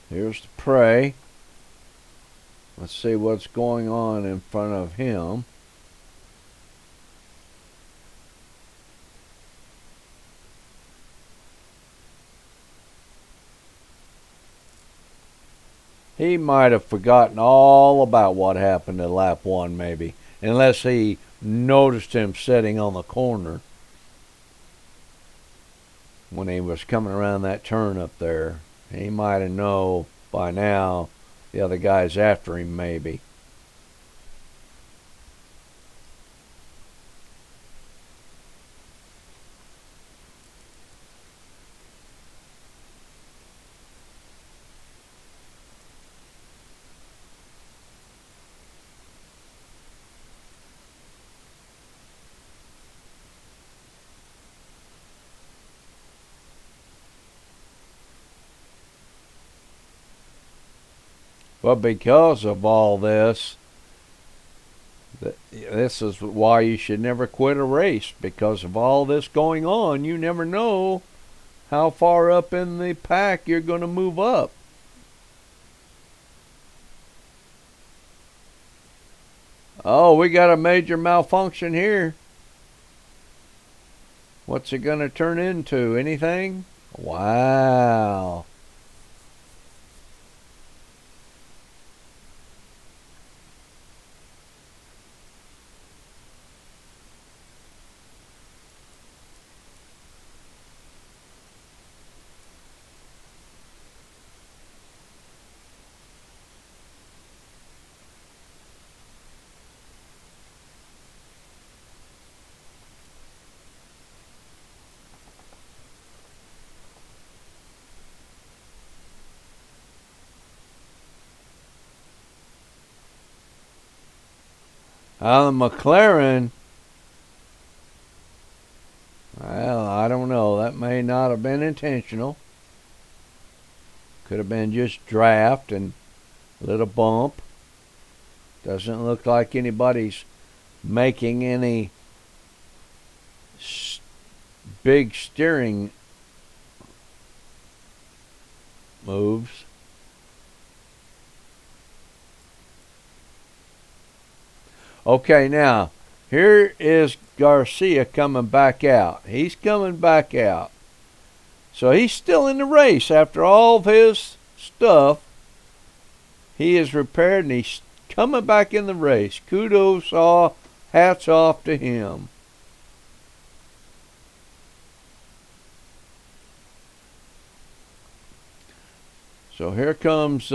Here's the prey. Let's see what's going on in front of him. He might have forgotten all about what happened in lap 1, maybe, unless he noticed him sitting on the corner when he was coming around that turn up there. He might have known by now the other guy's after him, maybe. But because of all this, this is why you should never quit a race. Because of all this going on, you never know how far up in the pack you're going to move up. Oh, we got a major malfunction here. What's it going to turn into? Anything? Wow. McLaren, well, I don't know. That may not have been intentional. Could have been just draft and a little bump. Doesn't look like anybody's making any big steering moves. Okay, now, here is Garcia coming back out. He's coming back out. So he's still in the race after all of his stuff. He is repaired and he's coming back in the race. Kudos, hats off to him. So here comes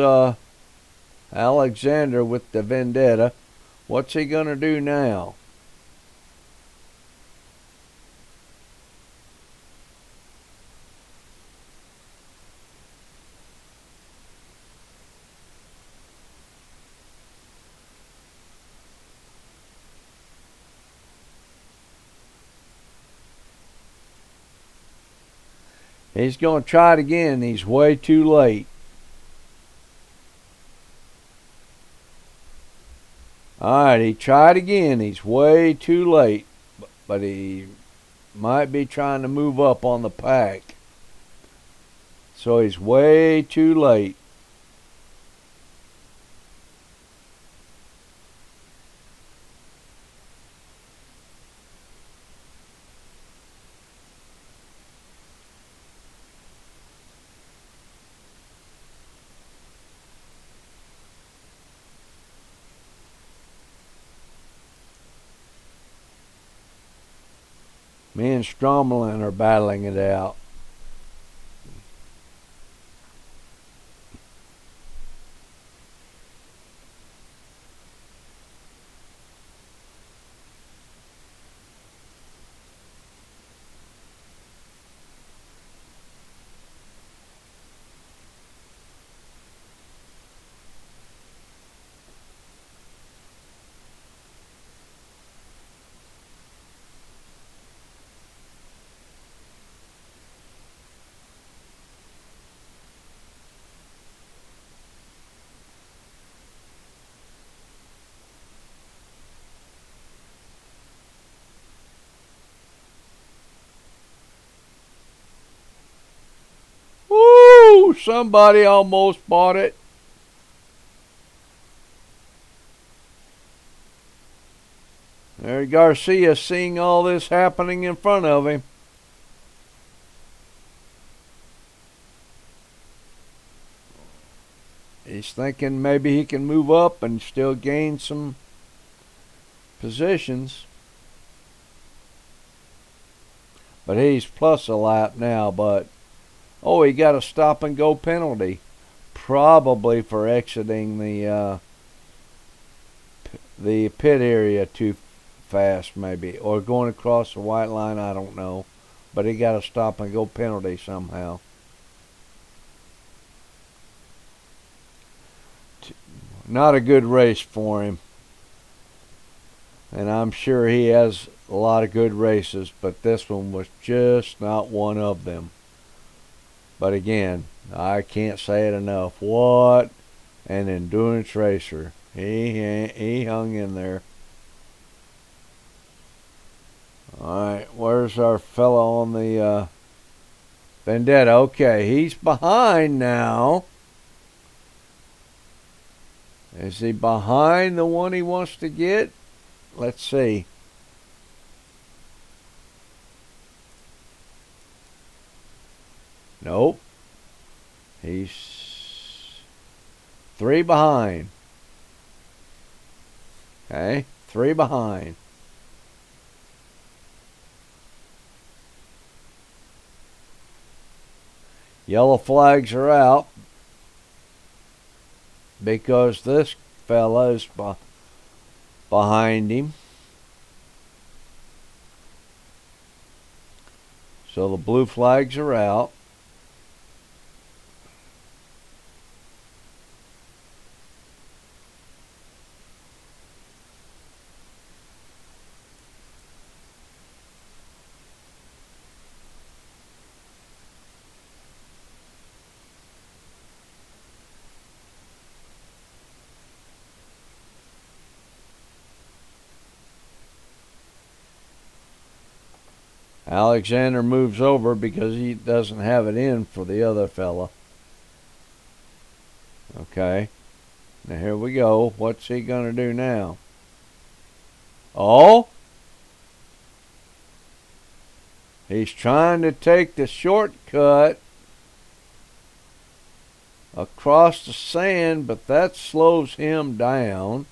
Alexander with the Vendetta. What's he going to do now? He's going to try it again. He's way too late. Alright, he tried again. He's way too late. But he might be trying to move up on the pack. So he's way too late. Me and Stromelin are battling it out. somebody almost bought it. There Garcia seeing all this happening in front of him. He's thinking maybe he can move up and still gain some positions. But he's plus a lap now, but oh, he got a stop and go penalty. Probably for exiting the pit area too fast, maybe, or going across the white line, I don't know. But he got a stop and go penalty somehow. Not a good race for him. And I'm sure he has a lot of good races, but this one was just not one of them. But again, I can't say it enough. What an endurance racer. He hung in there. Alright, where's our fellow on the Vendetta? Okay, he's behind now. Is he behind the one he wants to get? Let's see. Nope. He's 3 behind. Okay, 3 behind. Yellow flags are out because this fella is behind him. So the blue flags are out. Alexander moves over because he doesn't have it in for the other fella. Okay. Now here we go. What's he going to do now? Oh! He's trying to take the shortcut across the sand, but that slows him down.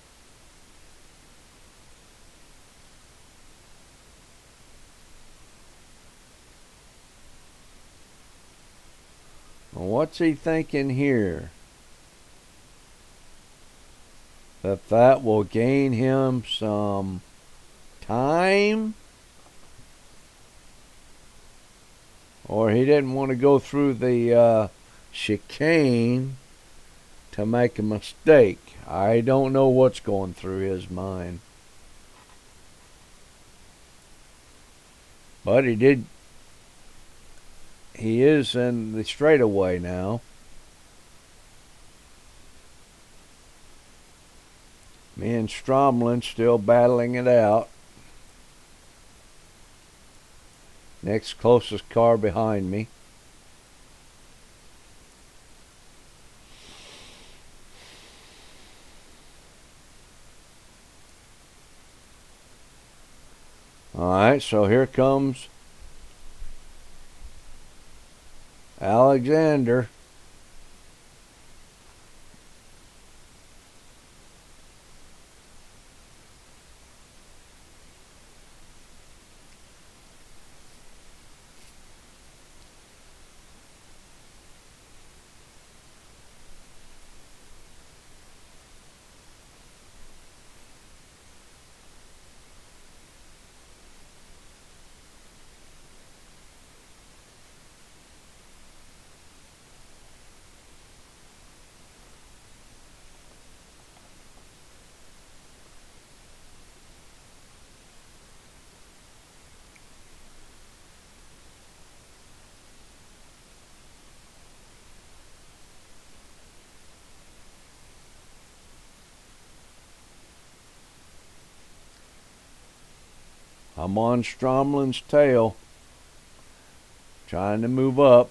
What's he thinking here? That will gain him some time? Or he didn't want to go through the chicane to make a mistake. I don't know what's going through his mind. But he is in the straightaway now. Me and Stromlin still battling it out. Next closest car behind me. Alright, so here comes Alexander. I'm on Stromlin's tail, trying to move up.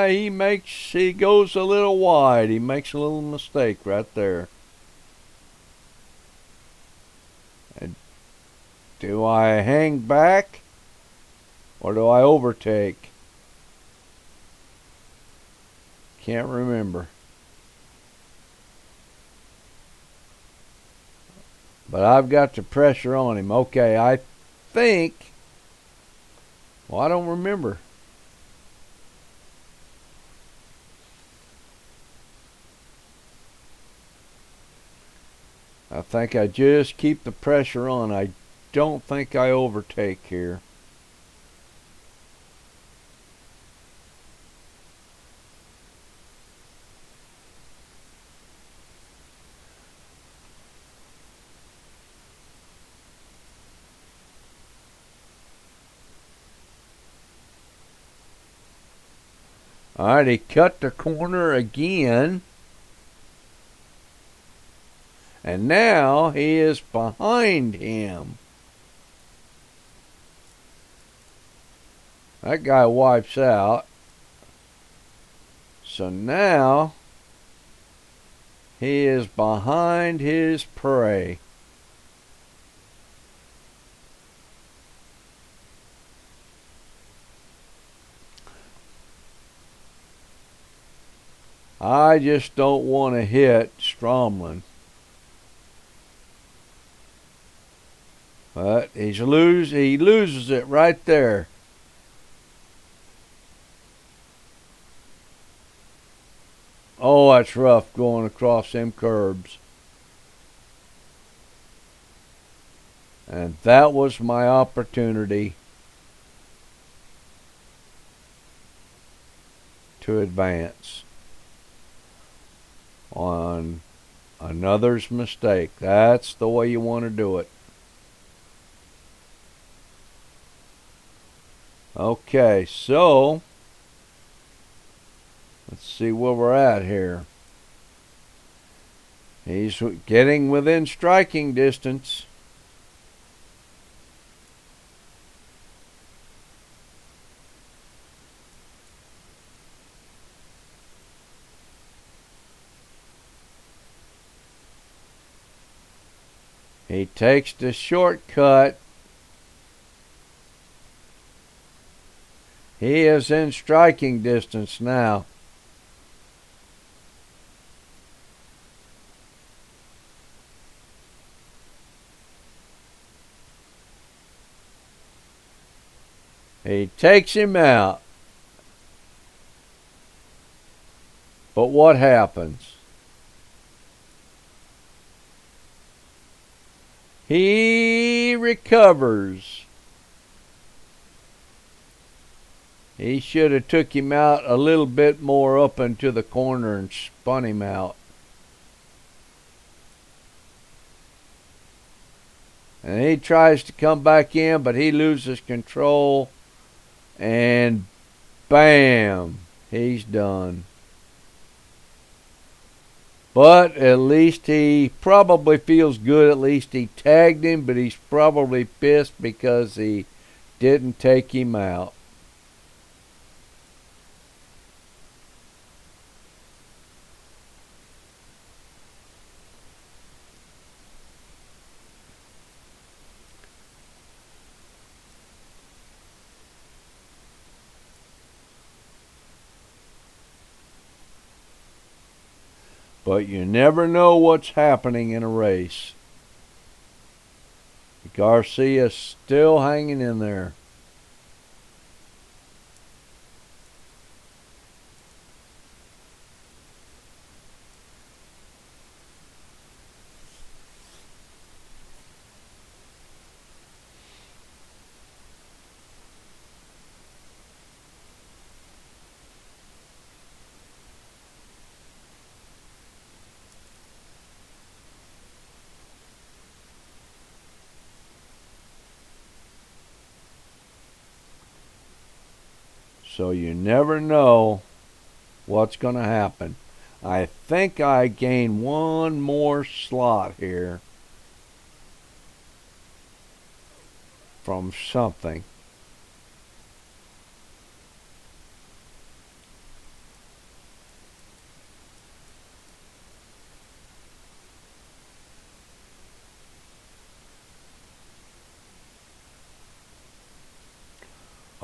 he goes a little wide. He makes a little mistake right there. And do I hang back or do I overtake? Can't remember. But I've got the pressure on him. Okay, I think, well, I don't remember. I think I just keep the pressure on. I don't think I overtake here. Alright, he cut the corner again. And now he is behind him. That guy wipes out. So now he is behind his prey. I just don't want to hit Stromlin. But he loses it right there. Oh, that's rough going across them curbs. And that was my opportunity to advance on another's mistake. That's the way you want to do it. Okay, so let's see where we're at here. He's getting within striking distance. He takes the shortcut. He is in striking distance now. He takes him out. But what happens? He recovers. He should have took him out a little bit more up into the corner and spun him out. And he tries to come back in, but he loses control. And bam, he's done. But at least he probably feels good. At least he tagged him, but he's probably pissed because he didn't take him out. But you never know what's happening in a race. Garcia's still hanging in there. So you never know what's going to happen. I think I gain one more slot here from something.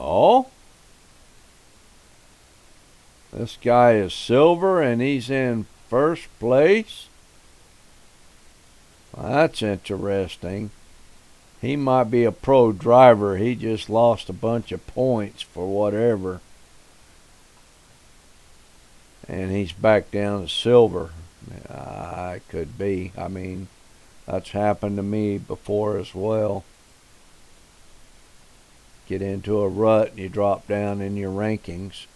Oh, this guy is silver and he's in first place? Well, that's interesting. He might be a pro driver. He just lost a bunch of points for whatever. And he's back down to silver. It could be. I mean, that's happened to me before as well. Get into a rut and you drop down in your rankings.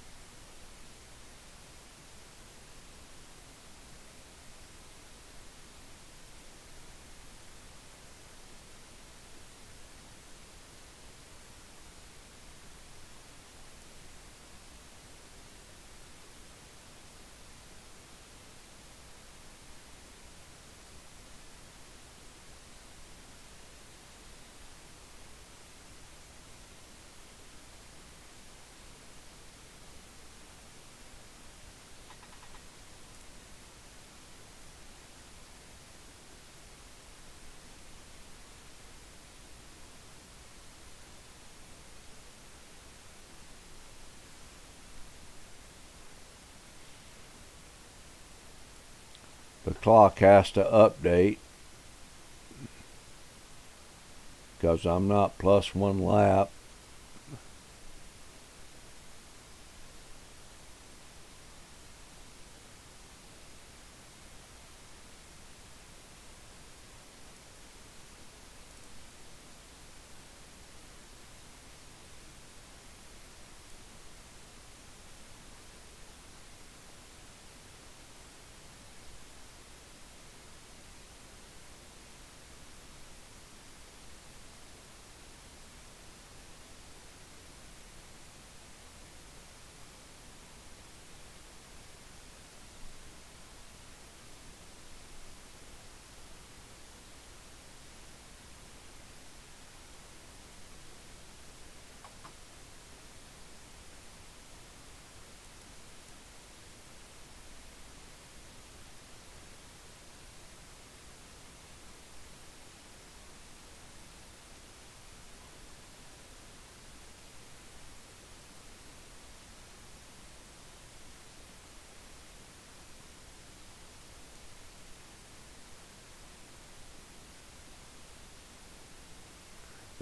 The clock has to update because I'm not plus one lap.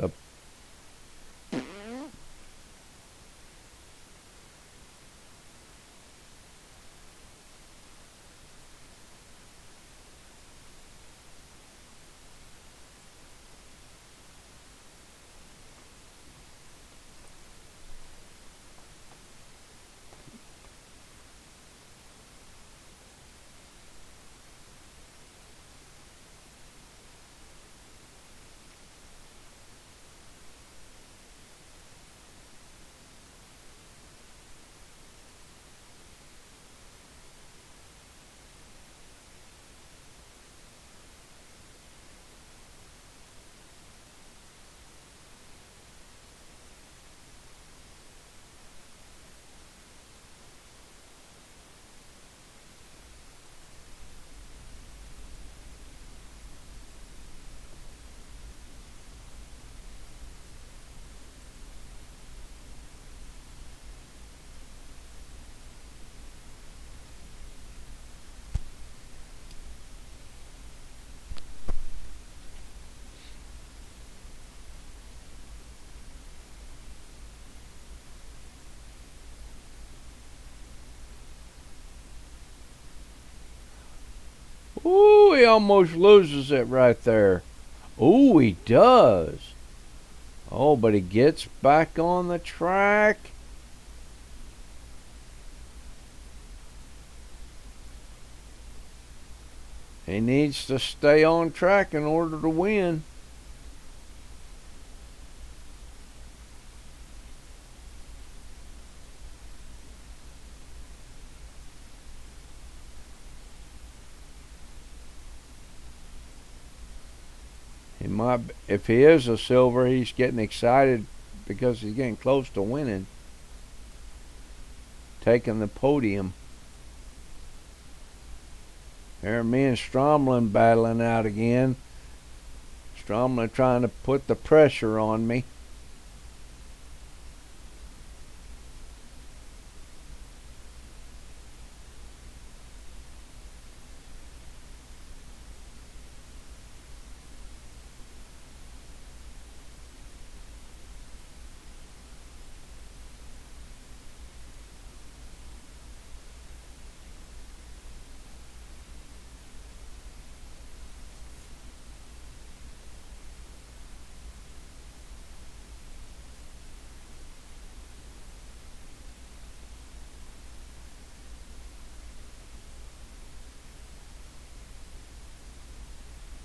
The Ooh, he almost loses it right there. Ooh, he does. Oh, but he gets back on the track. He needs to stay on track in order to win. He might, if he is a silver, he's getting excited because he's getting close to winning, taking the podium. There, me and Stromlin battling out again. Stromlin trying to put the pressure on me.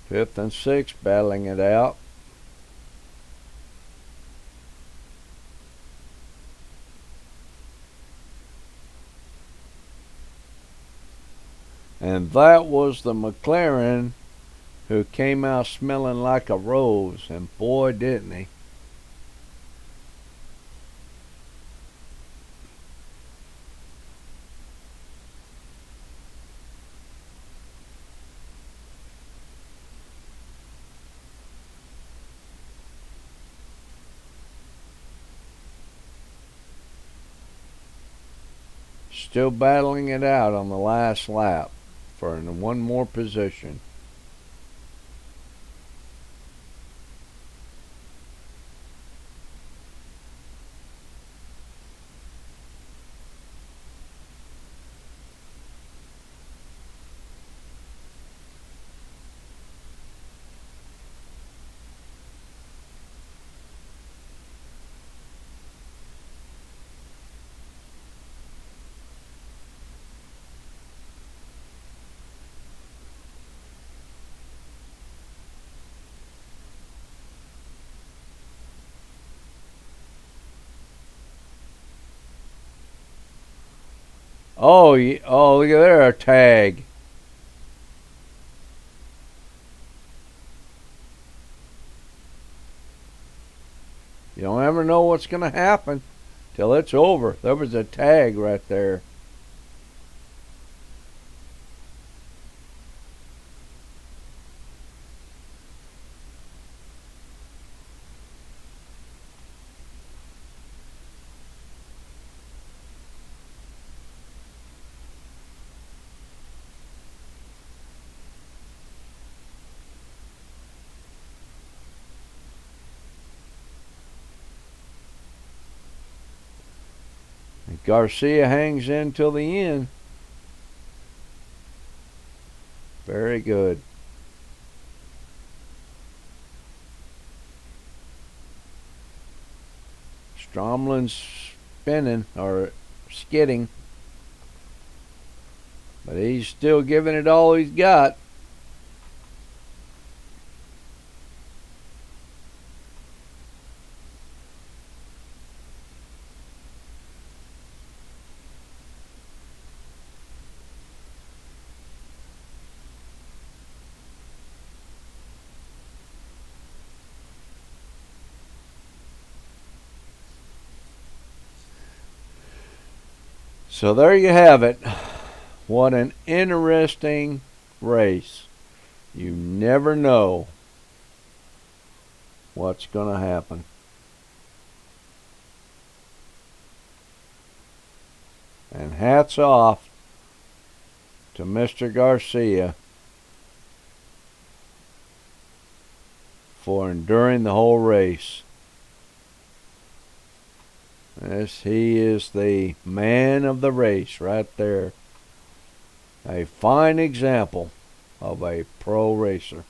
Fifth and sixth, battling it out. And that was the McLaren who came out smelling like a rose, and boy didn't he. Still battling it out on the last lap for one more position. Oh, look at there, a tag. You don't ever know what's going to happen till it's over. There was a tag right there. And Garcia hangs in till the end. Very good. Stromlin's spinning or skidding, but he's still giving it all he's got. So there you have it. What an interesting race. You never know what's going to happen. And hats off to Mr. Garcia for enduring the whole race. Yes, he is the man of the race right there. A fine example of a pro racer.